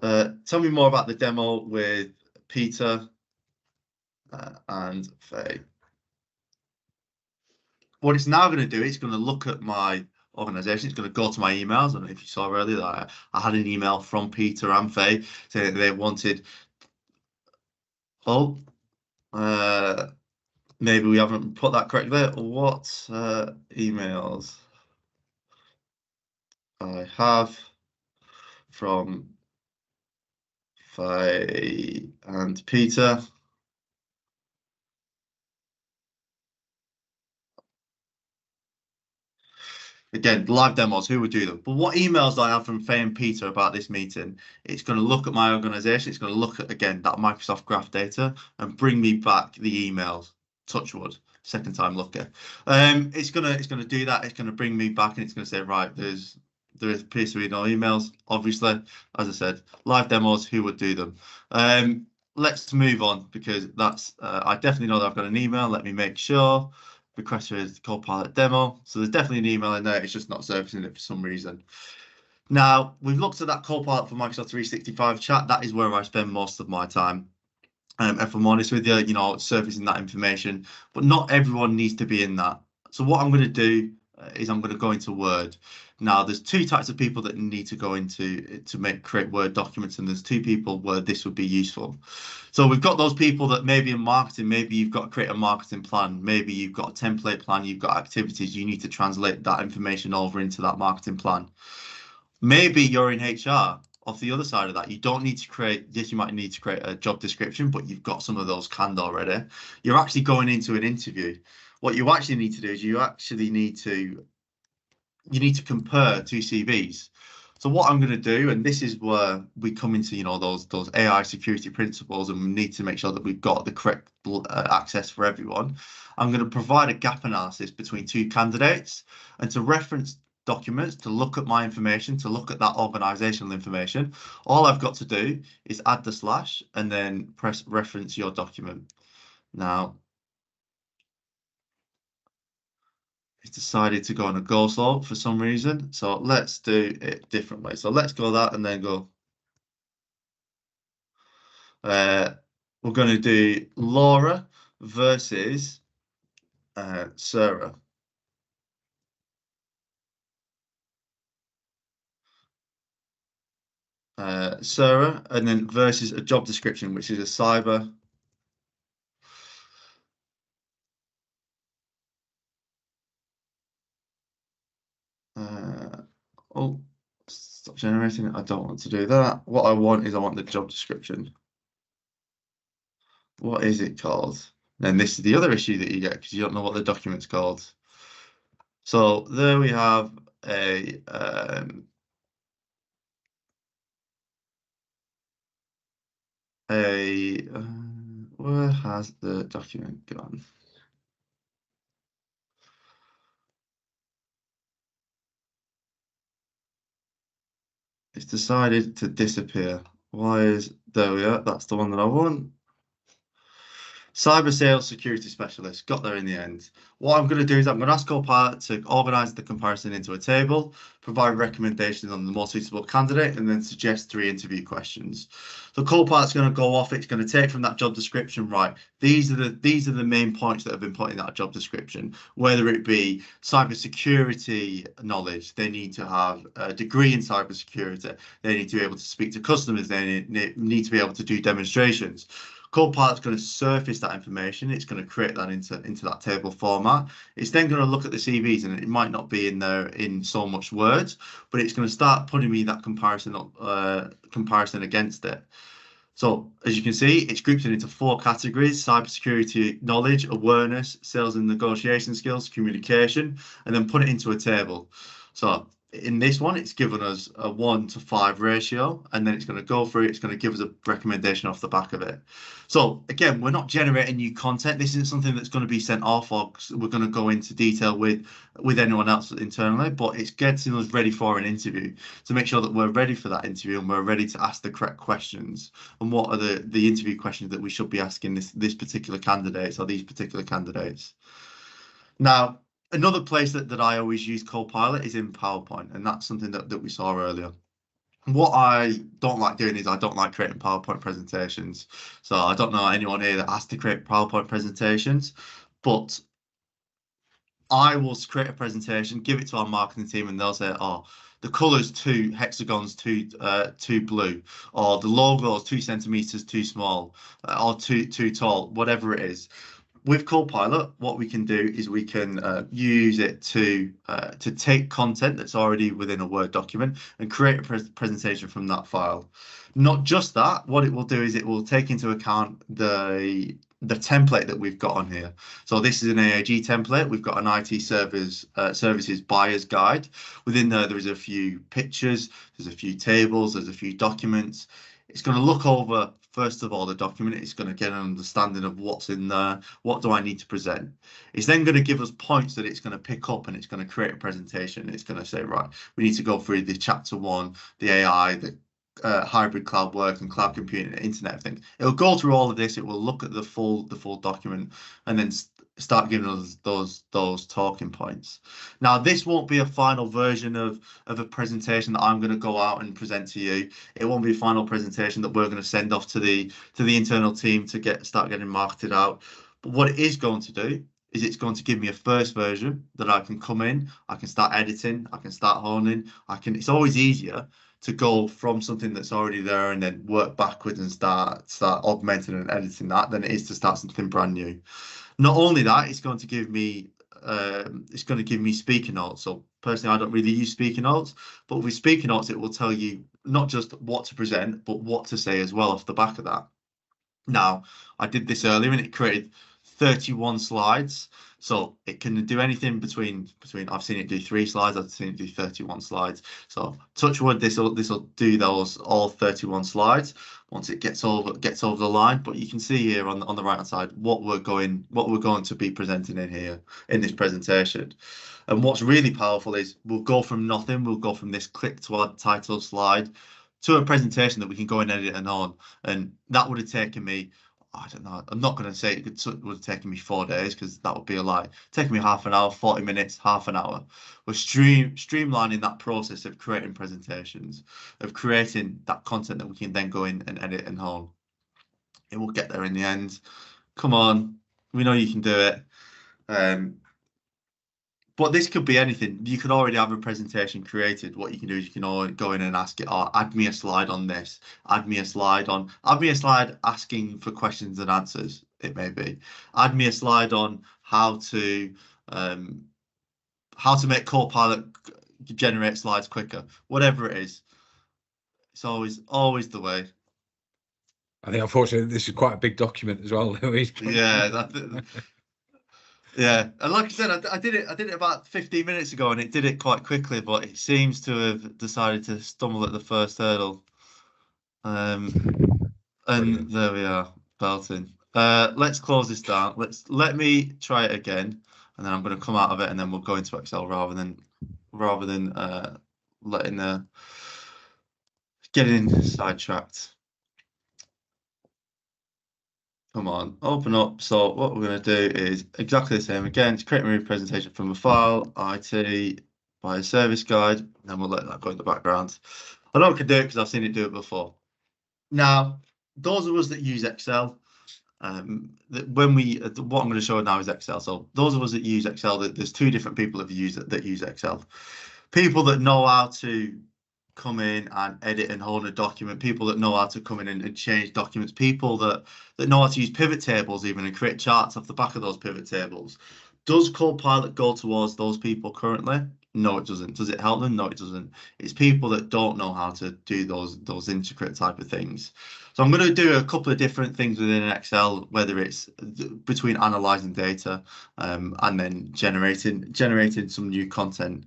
Tell me more about the demo with Peter and Faye. What it's now going to do, it's going to look at my organization. It's going to go to my emails. I don't know if you saw earlier that I had an email from Peter and Faye saying that they wanted, maybe we haven't put that correctly. What emails I have from Faye and Peter. Again, live demos, who would do them? But what emails do I have from Faye and Peter about this meeting? It's going to look at my organization. It's going to look at, again, that Microsoft Graph data and bring me back the emails. Touch wood, second time lucky. It's gonna do that. It's going to bring me back and it's going to say, right, there appears to be no emails. Obviously, as I said, live demos, who would do them? Let's move on, because that's I definitely know that I've got an email. Let me make sure. Request for Copilot demo. So there's definitely an email in there. It's just not surfacing it for some reason. Now, we've looked at that Copilot for Microsoft 365 chat. That is where I spend most of my time. If I'm honest with you, surfacing that information, but not everyone needs to be in that. So what I'm going to do is I'm going to go into Word. Now, there's two types of people that need to go into to create Word documents, and there's two people where this would be useful. So we've got those people that maybe in marketing, maybe you've got to create a marketing plan, maybe you've got a template plan, you've got activities, you need to translate that information over into that marketing plan. Maybe you're in HR. Off the other side of that, you don't need to create, yes, you might need to create a job description, but you've got some of those canned already. You're actually going into an interview. What you actually need to do is you need to compare two CVs. So what I'm going to do, and this is where we come into, those AI security principles, and we need to make sure that we've got the correct access for everyone. I'm going to provide a gap analysis between two candidates, and to reference documents, to look at my information, to look at that organizational information. All I've got to do is add the slash and then press reference your document. Now, it's decided to go on a go slow for some reason, so let's do it differently. So let's go that and then go. We're going to do Laura versus Sarah. Sarah, and then versus a job description, which is a cyber. Oh, stop generating it. I don't want to do that. What I want is I want the job description. What is it called? And this is the other issue that you get because you don't know what the document's called. So there we have a where has the document gone? It's decided to disappear. Why is there we are? That's the one that I want. Cyber sales security specialist, got there in the end. What I'm going to do is I'm going to ask Copilot to organize the comparison into a table, provide recommendations on the most suitable candidate, and then suggest 3 interview questions. So Copilot's going to go off. It's going to take from that job description, right? These are the main points that have been put in that job description. Whether it be cybersecurity knowledge, they need to have a degree in cybersecurity. They need to be able to speak to customers. They need to be able to do demonstrations. Copilot's going to surface that information. It's going to create that into that table format. It's then going to look at the CVs, and it might not be in there in so much words, but it's going to start putting me that comparison against it. So as you can see, it's grouped it into 4 categories: cybersecurity knowledge, awareness, sales and negotiation skills, communication, and then put it into a table. So in this one, it's given us a 1:5 ratio, and then it's going to go through, it's going to give us a recommendation off the back of it. So again, we're not generating new content. This isn't something that's going to be sent off, or we're going to go into detail with anyone else internally, but it's getting us ready for an interview to make sure that we're ready for that interview and we're ready to ask the correct questions. And what are the interview questions that we should be asking this particular candidates or these particular candidates? Now, another place that I always use Copilot is in PowerPoint, and that's something that we saw earlier. What I don't like doing is I don't like creating PowerPoint presentations. So I don't know anyone here that has to create PowerPoint presentations, but I will create a presentation, give it to our marketing team, and they'll say, oh, the color's too hexagons too blue, or the logo is 2 centimeters too small, or too tall, whatever it is. With Copilot, what we can do is we can use it to take content that's already within a Word document and create a presentation from that file. Not just that, what it will do is it will take into account the template that we've got on here. So this is an AAG template. We've got an IT services buyer's guide. Within there is a few pictures, there's a few tables, there's a few documents. It's going to look over, first of all, the document. It's going to get an understanding of what's in there. What do I need to present? It's then going to give us points that it's going to pick up, and it's going to create a presentation. It's going to say, right, we need to go through the chapter 1, the AI, the hybrid cloud work and cloud computing, internet things. It'll go through all of this. It will look at the full document and then start giving us those talking points. Now, this won't be a final version of a presentation that I'm going to go out and present to you. It won't be a final presentation that we're going to send off to the internal team to start getting marketed out. But what it is going to do is it's going to give me a first version that I can come in, I can start editing, I can start honing. It's always easier to go from something that's already there and then work backwards and start augmenting and editing that than it is to start something brand new. Not only that, it's going to give me speaker notes. So personally, I don't really use speaker notes, but with speaker notes, it will tell you not just what to present, but what to say as well off the back of that. Now, I did this earlier and it created 31 slides. So it can do anything between I've seen it do 3 slides, I've seen it do 31 slides. So touch wood, this will do those all 31 slides once it gets over the line. But you can see here on the right hand side what we're going to be presenting in here in this presentation. And what's really powerful is we'll go from nothing, we'll go from this click to add title slide to a presentation that we can go and edit and on. And that would have taken me, I don't know, I'm not going to say it would have taken me 4 days because that would be a lie. Taking me half an hour, 40 minutes, half an hour. We're streamlining that process of creating presentations, of creating that content that we can then go in and edit and hone. It will get there in the end. Come on, we know you can do it. But this could be anything. You could already have a presentation created. What you can do is you can go in and ask it, or add me a slide on this, add me a slide asking for questions and answers, it may be. Add me a slide on how to make Copilot generate slides quicker, whatever it is. It's always the way. I think unfortunately this is quite a big document as well, Louis. Yeah, yeah, and like I said, I did it about 15 minutes ago, and it did it quite quickly, but it seems to have decided to stumble at the first hurdle. And brilliant. There we are, belting. Let's close this down. Let me try it again, and then I'm going to come out of it, and then we'll go into Excel rather than getting sidetracked. Come on, open up. So what we're going to do is exactly the same again. To create a new presentation from a file, IT, by a service guide, and then we'll let that go in the background. I know I can do it because I've seen it do it before. Now, those of us that use Excel, what I'm going to show now is Excel. So those of us that use Excel, there's 2 different people that use Excel. People that know how to come in and edit and hold a document, people that know how to come in and change documents, people that know how to use pivot tables even and create charts off the back of those pivot tables. Does Copilot go towards those people currently? No, it doesn't. Does it help them? No, it doesn't. It's people that don't know how to do those intricate type of things. So I'm going to do a couple of different things within Excel, whether it's between analyzing data and then generating some new content.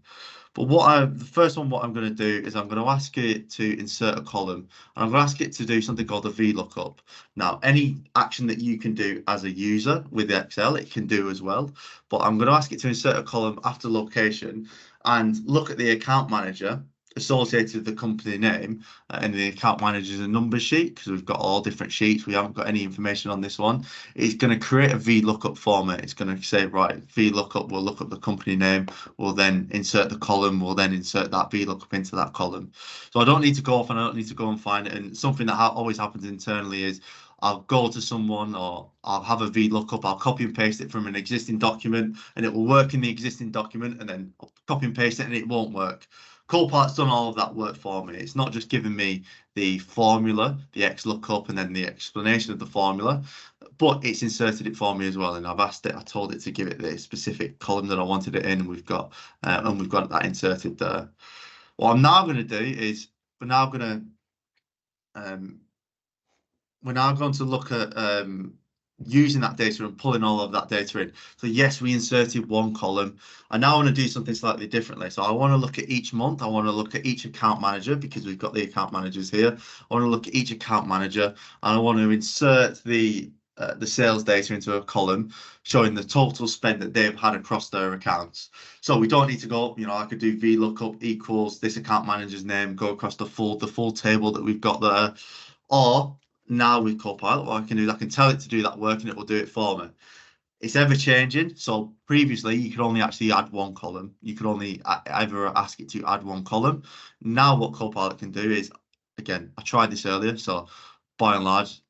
But the first one, what I'm going to do is I'm going to ask it to insert a column, and I'm going to ask it to do something called a VLOOKUP. Now, any action that you can do as a user with Excel, it can do as well. But I'm going to ask it to insert a column after location and look at the account manager associated with the company name, and the account manager is a number sheet because we've got all different sheets. We haven't got any information on this one. It's going to create a VLOOKUP format. It's going to say, right, VLOOKUP will look up the company name. We'll then insert the column. We'll then insert that VLOOKUP into that column. So I don't need to go off and I don't need to go and find it. And something that always happens internally is I'll go to someone or I'll have a VLOOKUP, I'll copy and paste it from an existing document and it will work in the existing document, and then I'll copy and paste it and it won't work. Copilot's done all of that work for me. It's not just giving me the formula, the XLOOKUP, and then the explanation of the formula, but it's inserted it for me as well. And I've asked it, I told it to give it the specific column that I wanted it in, and we've got that inserted there. What I'm now going to do is we're now going to look at using that data and pulling all of that data in. So yes, we inserted one column. I now want to do something slightly differently. So I want to look at each month. I want to look at each account manager because we've got the account managers here. I want to look at each account manager and I want to insert the sales data into a column showing the total spend that they've had across their accounts. So we don't need to go, I could do VLOOKUP equals this account manager's name, go across the full table that we've got there. Or now with Copilot, what I can do is I can tell it to do that work and it will do it for me. It's ever changing. So previously you could only actually add one column. You could only ever ask it to add one column. Now what Copilot can do is, again, I tried this earlier. So by and large,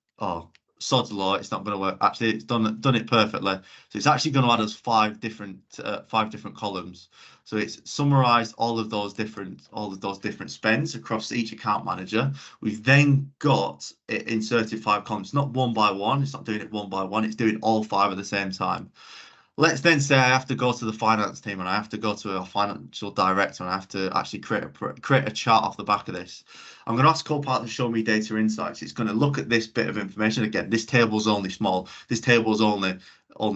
sod's law, it's not going to work. Actually, it's done it perfectly. So it's actually going to add us five different columns. So it's summarized all of those different spends across each account manager. We've then got it inserted 5 columns, not one by one. It's not doing it one by one. It's doing all 5 at the same time. Let's then say I have to go to the finance team and I have to go to a financial director and I have to actually create a chart off the back of this. I'm going to ask Copilot to show me data insights. It's going to look at this bit of information. Again, this table is only small. This table is only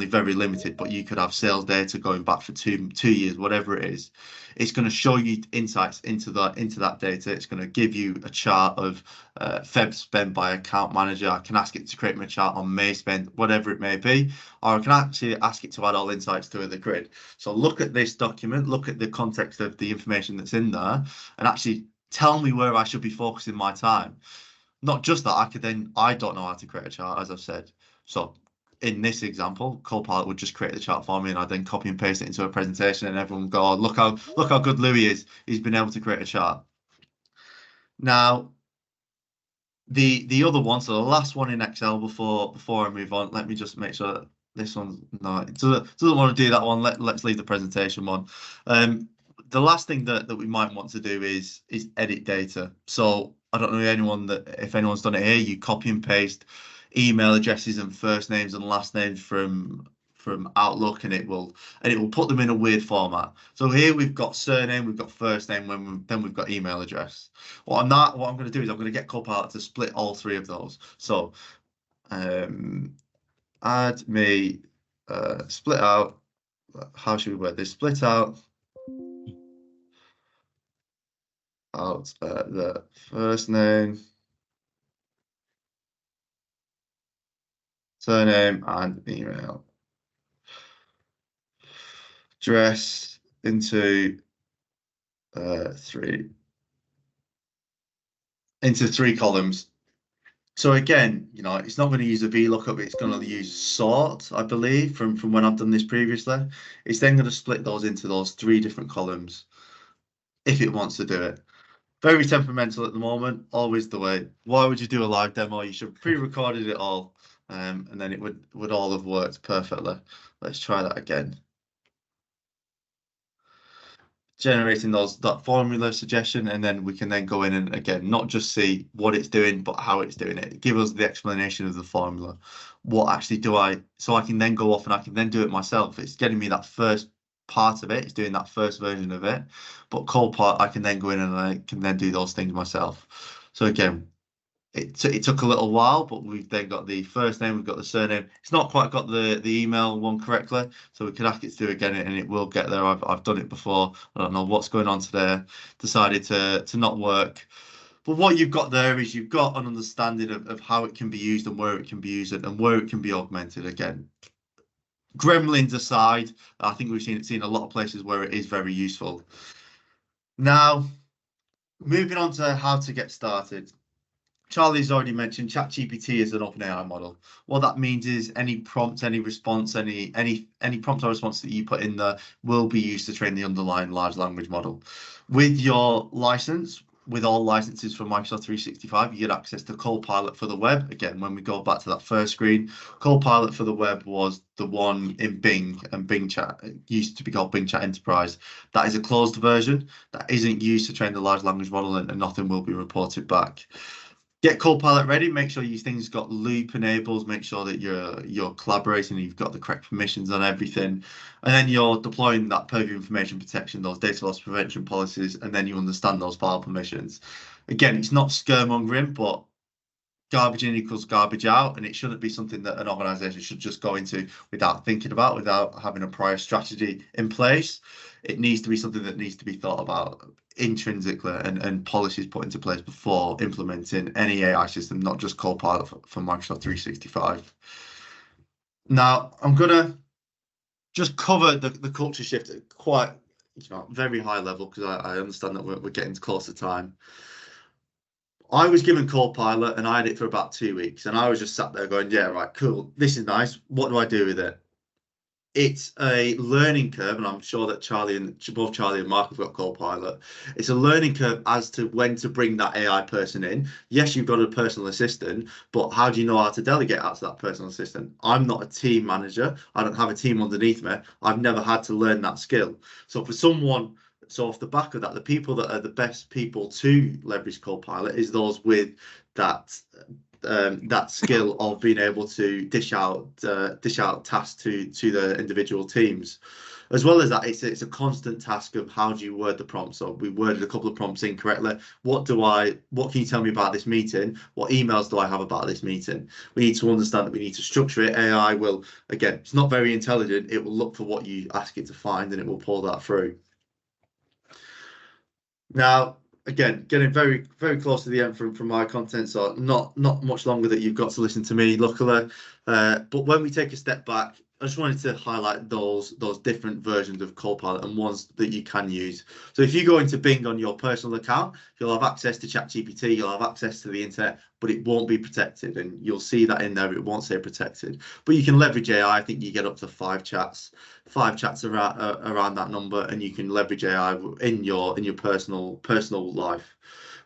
very limited, but you could have sales data going back for two years, whatever it is. It's going to show you insights into that data. It's going to give you a chart of Feb spend by account manager. I can ask it to create me a chart on May spend, whatever it may be, or I can actually ask it to add all insights to the grid. So look at this document, look at the context of the information that's in there, and actually tell me where I should be focusing my time. Not just that, I don't know how to create a chart, as I've said. So in this example, Copilot would just create the chart for me, and I'd then copy and paste it into a presentation, and everyone would go, oh, look how good Louis is. He's been able to create a chart. Now, the other one, so the last one in Excel before I move on, let me just make sure that this one's no, it doesn't want to do that one. Let's leave the presentation one. The last thing that we might want to do is edit data. So I don't know if anyone's done it here. You copy and paste email addresses and first names and last names from Outlook, and it will put them in a weird format. So here we've got surname, we've got first name, then we've got email address. What I'm going to do is I'm going to get Copilot to split all 3 of those. So add me split out. How should we word this? Split out the first name, surname, and email address into 3 columns. So again, it's not going to use a VLOOKUP, it's going to use sort, I believe, from when I've done this previously. It's then going to split those into those 3 different columns if it wants to do it. Very temperamental at the moment, always the way. Why would you do a live demo? You should have pre-recorded it all, and then it would all have worked perfectly. Let's try that again. Generating that formula suggestion, and then we can then go in and again not just see what it's doing but how it's doing it. Give us the explanation of the formula. What actually so I can then go off and I can then do it myself. It's getting me that first part of it, it's doing that first version of it, but Copilot I can then go in and I can then do those things myself. So again, it took a little while, but we've then got the first name, we've got the surname. It's not quite got the email one correctly, so we can ask it to do again, and it will get there. I've done it before. I don't know what's going on today. Decided to not work. But what you've got there is you've got an understanding of how it can be used and where it can be used and where it can be augmented again. Gremlins aside, I think we've seen a lot of places where it is very useful. Now, moving on to how to get started. Charlie's already mentioned ChatGPT is an OpenAI model. What that means is any prompt, any response, any prompt or response that you put in there will be used to train the underlying large language model. With your license, with all licenses for Microsoft 365, you get access to Copilot for the web. Again, when we go back to that first screen, Copilot for the web was the one in Bing, and Bing Chat used to be called Bing Chat Enterprise. That is a closed version that isn't used to train the large language model, and nothing will be reported back. Get Copilot ready. Make sure your thing's got loop enables. Make sure that you're collaborating and you've got the correct permissions on everything. And then you're deploying that purview information protection, those data loss prevention policies, and then you understand those file permissions. Again, it's not scaremongering, but garbage in equals garbage out, and it shouldn't be something that an organization should just go into without thinking about, without having a prior strategy in place. It needs to be something that needs to be thought about intrinsically and policies put into place before implementing any AI system, not just Copilot for Microsoft 365. Now, I'm going to just cover the culture shift at quite very high level, because I understand that we're getting close to time. I was given Copilot and I had it for about 2 weeks, and I was just sat there going, yeah, right, cool, this is nice. What do I do with it? It's a learning curve, and I'm sure that both Charlie and Mark have got Copilot. It's a learning curve as to when to bring that AI person in. Yes, you've got a personal assistant, but how do you know how to delegate out to that personal assistant? I'm not a team manager. I don't have a team underneath me. I've never had to learn that skill. So off the back of that, the people that are the best people to leverage Copilot is those with that skill of being able to dish out tasks to the individual teams. As well as that, it's a constant task of how do you word the prompt. So we worded a couple of prompts incorrectly. What can you tell me about this meeting? What emails do I have about this meeting? We need to understand that we need to structure it. AI will, again, it's not very intelligent. It will look for what you ask it to find, and it will pull that through. Now, again, getting very, very close to the end from my content, so not much longer that you've got to listen to me, luckily. But when we take a step back, I just wanted to highlight those different versions of Copilot and ones that you can use. So if you go into Bing on your personal account, you'll have access to ChatGPT, you'll have access to the internet, but it won't be protected, and you'll see that in there. It won't say protected, but you can leverage AI. I think you get up to 5 chats around that number, and you can leverage AI in your personal life.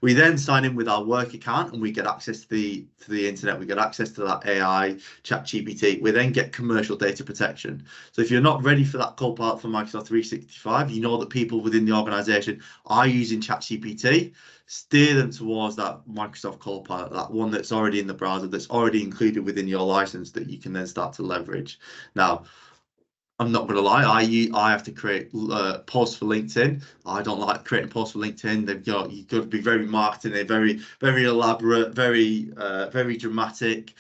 We then sign in with our work account and we get access to the internet. We get access to that AI, ChatGPT. We then get commercial data protection. So if you're not ready for that Copilot for Microsoft 365, you know that people within the organization are using ChatGPT, steer them towards that Microsoft Copilot, that one that's already in the browser, that's already included within your license, that you can then start to leverage. Now, I'm not going to lie, I have to create posts for LinkedIn. I don't like creating posts for LinkedIn. You've got to be very marketing, very, very elaborate, very dramatic.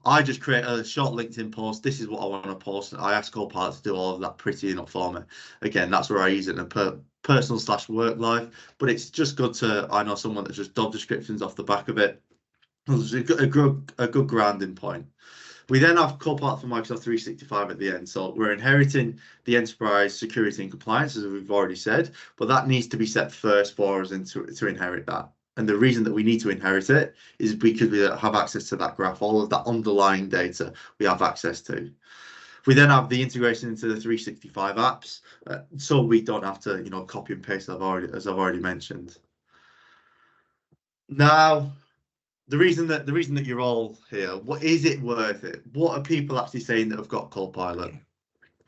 I just create a short LinkedIn post. This is what I want to post. I ask Copilot to do all of that pretty enough for me. Again, that's where I use it in a personal/work life. But it's just good to, I know someone that just job descriptions off the back of it. It's a good grounding point. We then have Copilot for Microsoft 365 at the end. So we're inheriting the enterprise security and compliance, as we've already said, but that needs to be set first for us to inherit that. And the reason that we need to inherit it is because we have access to that graph, all of that underlying data we have access to. We then have the integration into the 365 apps, so we don't have to, copy and paste as I've already mentioned. Now, the reason that you're all here, what is it worth it? What are people actually saying that have got Copilot?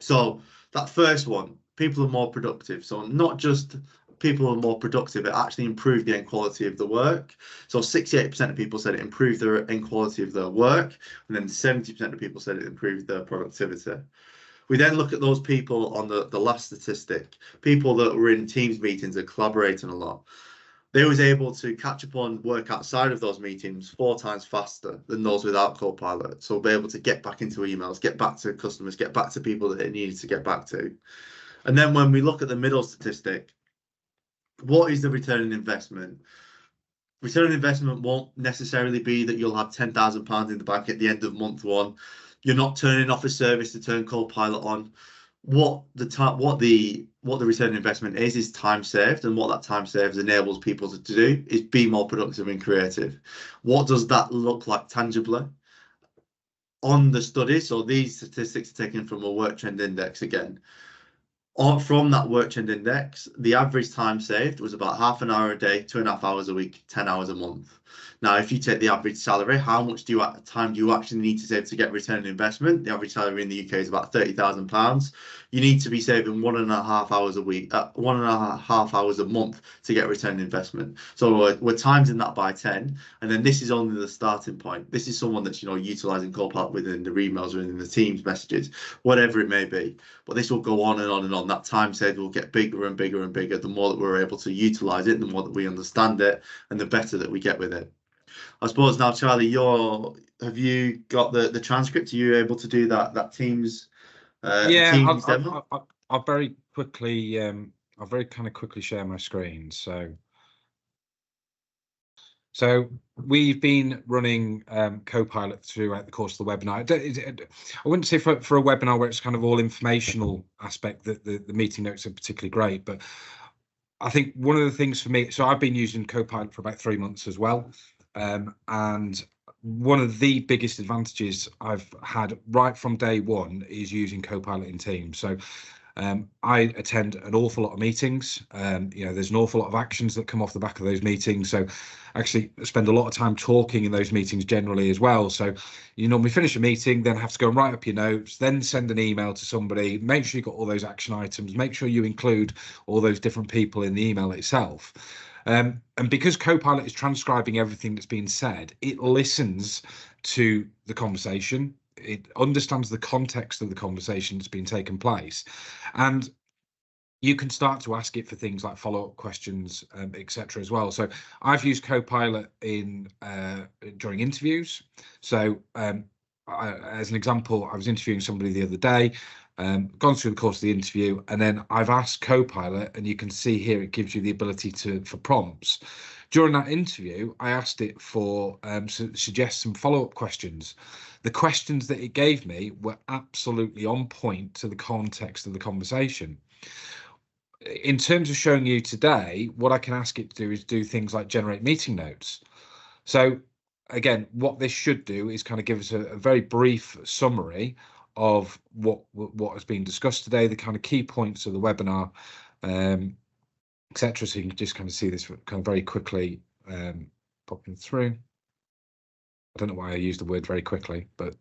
So that first one, people are more productive. So not just people are more productive, it actually improved the end quality of the work. So 68% of people said it improved the end quality of their work, and then 70% of people said it improved their productivity. We then look at those people on the last statistic, people that were in Teams meetings and collaborating a lot. they was able to catch up on work outside of those meetings 4 times faster than those without Copilot. So be able to get back into emails, get back to customers, get back to people that they needed to get back to. And then when we look at the middle statistic, what is the return on investment? Return on investment won't necessarily be that you'll have £10,000 in the bank at the end of month 1. You're not turning off a service to turn Copilot on. What the return on investment is time saved, and what that time saved enables people to do is be more productive and creative. What does that look like tangibly? On the study, so these statistics are taken from a work trend index again. From that work trend index, the average time saved was about half an hour a day, 2.5 hours a week, 10 hours a month. Now, if you take the average salary, how much time do you actually need to save to get return on investment? The average salary in the UK is about £30,000. You need to be saving 1.5 hours a week, 1.5 hours a month to get return on investment. So we're timesing that by 10, and then this is only the starting point. This is someone that's utilizing Copilot within their emails or in the Teams messages, whatever it may be. But this will go on and on and on. That time saved will get bigger and bigger and bigger. The more that we're able to utilize it, the more that we understand it, and the better that we get with it. I suppose now, Charlie, have you got the transcript? Are you able to do that Teams? Yeah, Teams demo? I'll very quickly. I'll very kind of quickly share my screen. So we've been running Copilot throughout the course of the webinar. I wouldn't say for a webinar where it's kind of all informational aspect that the meeting notes are particularly great, but I think one of the things for me, so I've been using Copilot for about 3 months as well. And one of the biggest advantages I've had right from day one is using Copilot in Teams. So I attend an awful lot of meetings. There's an awful lot of actions that come off the back of those meetings. So actually spend a lot of time talking in those meetings generally as well. So you normally finish a meeting, then have to go and write up your notes, then send an email to somebody, make sure you've got all those action items, make sure you include all those different people in the email itself. And because Copilot is transcribing everything that's been said, it listens to the conversation. It understands the context of the conversation that's been taken place, and you can start to ask it for things like follow-up questions, etc. as well. So I've used Copilot during interviews. So as an example, I was interviewing somebody the other day, gone through the course of the interview, and then I've asked Copilot, and you can see here it gives you the ability for prompts. During that interview, I asked it for suggest some follow-up questions. The questions that it gave me were absolutely on point to the context of the conversation. In terms of showing you today, what I can ask it to do is do things like generate meeting notes. So again, what this should do is kind of give us a very brief summary of what has been discussed today, the kind of key points of the webinar, etc. So you can just kind of see this kind of very quickly popping through. I don't know why I used the word very quickly, but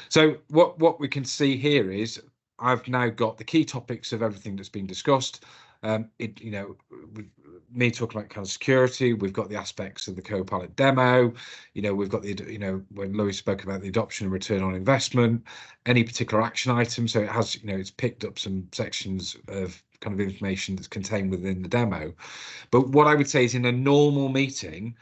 so what we can see here is I've now got the key topics of everything that's been discussed. Me talking about kind of security, we've got the aspects of the Copilot demo, we've got the, when Louis spoke about the adoption and return on investment, any particular action item. So it has, it's picked up some sections of kind of information that's contained within the demo. But what I would say is in a normal meeting,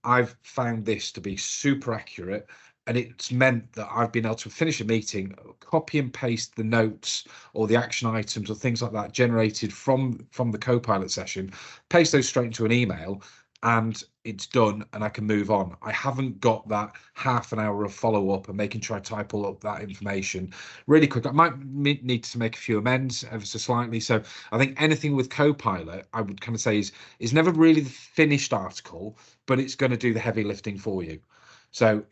I've found this to be super accurate. And it's meant that I've been able to finish a meeting, copy and paste the notes or the action items or things like that generated from the Copilot session, paste those straight into an email, and it's done, and I can move on. I haven't got that half an hour of follow-up and making sure I type all up that information really quick. I might need to make a few amends ever so slightly. So I think anything with Copilot, I would kind of say is never really the finished article, but it's going to do the heavy lifting for you. So,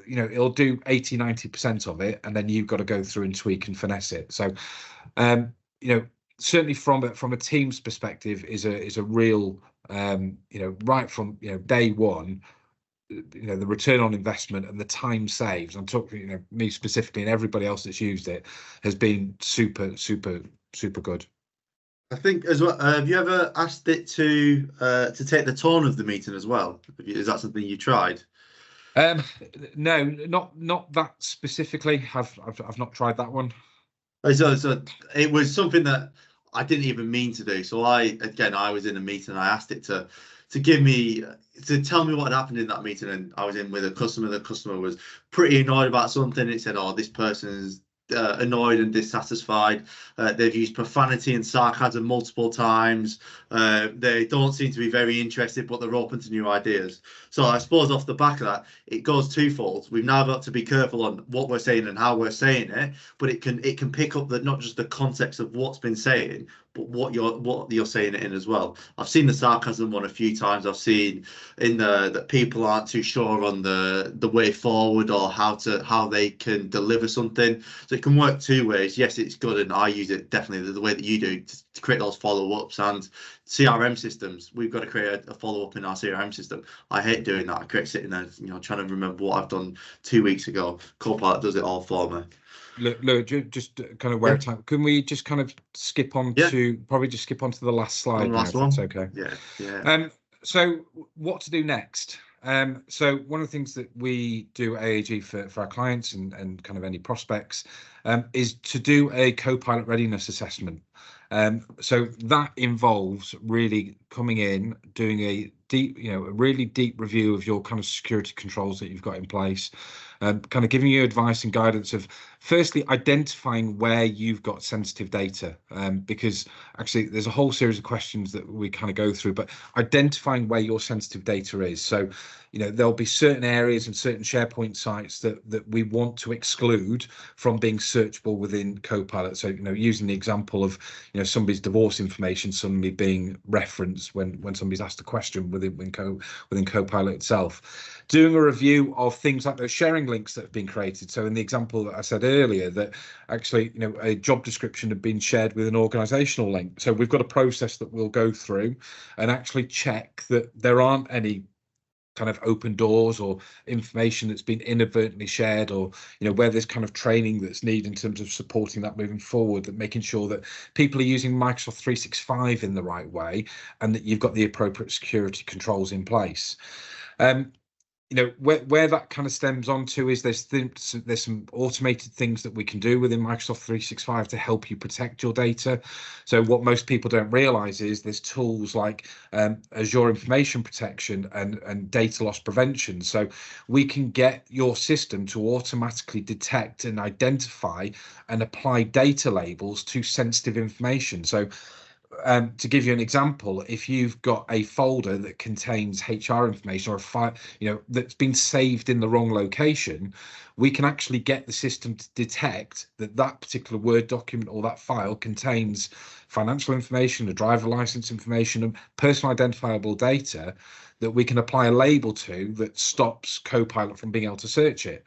it'll do 80-90% of it, and then you've got to go through and tweak and finesse it. So certainly from a team's perspective is a real right from day one, the return on investment and the time saved, I'm talking me specifically, and everybody else that's used it has been super good. I think as well, have you ever asked it to take the tone of the meeting as well? Is that something you tried? No, not that specifically. I've not tried that one. So it was something that I didn't even mean to do. So I was in a meeting and I asked it to give me, to tell me what had happened in that meeting. And I was in with a customer. The customer was pretty annoyed about something. It said, oh, this person's annoyed and dissatisfied. They've used profanity and sarcasm multiple times. They don't seem to be very interested, but they're open to new ideas. So I suppose off the back of that, it goes twofold. We've now got to be careful on what we're saying and how we're saying it, but it can pick up not just the context of what's been saying, but what you're saying it in as well. I've seen the sarcasm one a few times. I've seen in that people aren't too sure on the way forward or how they can deliver something. So it can work two ways. Yes, it's good, and I use it definitely the way that you do to create those follow-ups. And CRM systems, we've got to create a follow-up in our CRM system. I hate doing that. I create sitting there, trying to remember what I've done 2 weeks ago. Copilot does it all for me. Look, just kind of where time. Can we just kind of skip on to the last slide? The last one. That's okay. Yeah. So what to do next? So one of the things that we do at AAG for our clients and kind of any prospects is to do a Copilot readiness assessment. So that involves really coming in, doing a really deep review of your kind of security controls that you've got in place, kind of giving you advice and guidance of firstly identifying where you've got sensitive data, because actually there's a whole series of questions that we kind of go through, but identifying where your sensitive data is. So there'll be certain areas and certain SharePoint sites that we want to exclude from being searchable within Copilot. So using the example of somebody's divorce information suddenly being referenced when somebody's asked a question within Copilot itself. Doing a review of things like those sharing links that have been created. So in the example that I said earlier, that actually a job description had been shared with an organizational link. So we've got a process that we'll go through and actually check that there aren't any kind of open doors or information that's been inadvertently shared, or where there's kind of training that's needed in terms of supporting that moving forward, that making sure that people are using Microsoft 365 in the right way and that you've got the appropriate security controls in place. Where that kind of stems onto is there's some automated things that we can do within Microsoft 365 to help you protect your data. So what most people don't realize is there's tools like Azure Information Protection and data loss prevention. So we can get your system to automatically detect and identify and apply data labels to sensitive information. So to give you an example, if you've got a folder that contains HR information or a file, that's been saved in the wrong location, we can actually get the system to detect that particular Word document or that file contains financial information, a driver license information, and personal identifiable data that we can apply a label to that stops Copilot from being able to search it.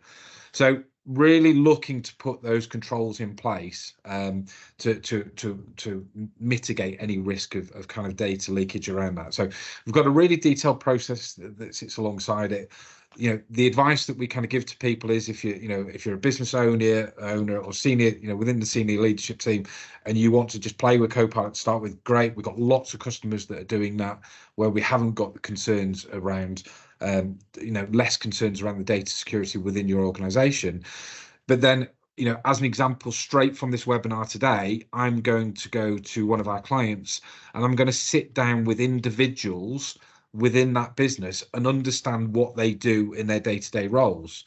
So really looking to put those controls in place to mitigate any risk of kind of data leakage around that. So we've got a really detailed process that sits alongside it. The advice that we kind of give to people is if you're a business owner or senior, within the senior leadership team, and you want to just play with Copilot to start with, great. We've got lots of customers that are doing that where we haven't got the concerns around less concerns around the data security within your organization. But then, as an example, straight from this webinar today, I'm going to go to one of our clients and I'm going to sit down with individuals within that business and understand what they do in their day-to-day roles.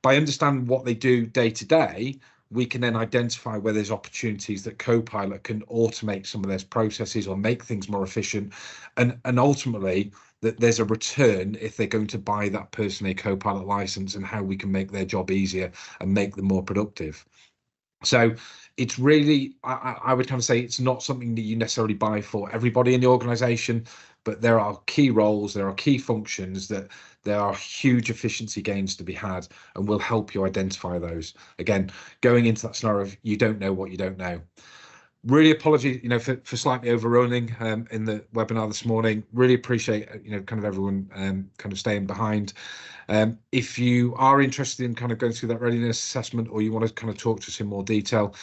By understanding what they do day to day, we can then identify where there's opportunities that Copilot can automate some of those processes or make things more efficient, and ultimately that there's a return if they're going to buy that person a Copilot license, and how we can make their job easier and make them more productive. So it's really, I would kind of say it's not something that you necessarily buy for everybody in the organization, but there are key roles, there are key functions that there are huge efficiency gains to be had, and will help you identify those. Again, going into that scenario of you don't know what you don't know. Really apologies, for slightly overrunning in the webinar this morning. Really appreciate, kind of everyone kind of staying behind. If you are interested in kind of going through that readiness assessment, or you want to kind of talk to us in more detail,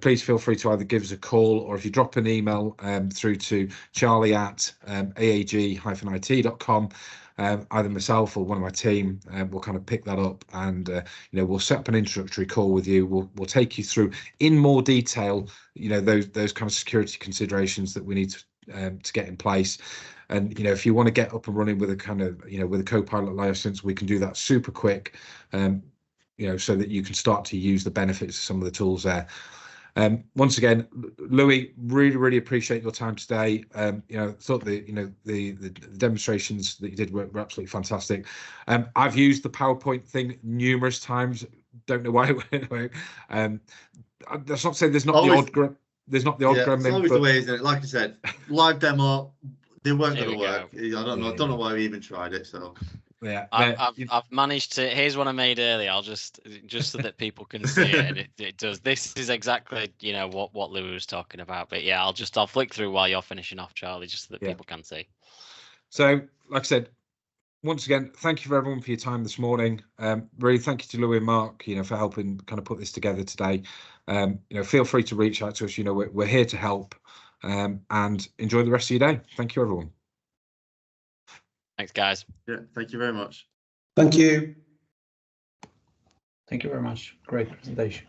please feel free to either give us a call, or if you drop an email through to charlie@aag-it.com, either myself or one of my team will kind of pick that up, and we'll set up an introductory call with you. We'll take you through in more detail, those kind of security considerations that we need to get in place. And if you want to get up and running with a kind of with a Copilot license, we can do that super quick, so that you can start to use the benefits of some of the tools there. Once again, Louis, really appreciate your time today. Thought the demonstrations that you did were absolutely fantastic. I've used the PowerPoint thing numerous times. Don't know why. That's not saying there's not always, the odd. There's not the odd gremlin. It's always the way, isn't it? Like I said, live demo, they weren't going to work. Go. I don't know why we even tried it. So yeah, I've managed to. Here's one I made earlier. I'll just so that people can see it, and it does. This is exactly what Louis was talking about. But yeah, I'll flick through while you're finishing off, Charlie, just so that people can see. So, like I said, once again, thank you for everyone for your time this morning. Really, thank you to Louis and Mark, for helping kind of put this together today. Feel free to reach out to us. We're here to help. And enjoy the rest of your day. Thank you, everyone. Thanks, guys. Yeah, thank you very much. Thank you. Thank you very much. Great presentation.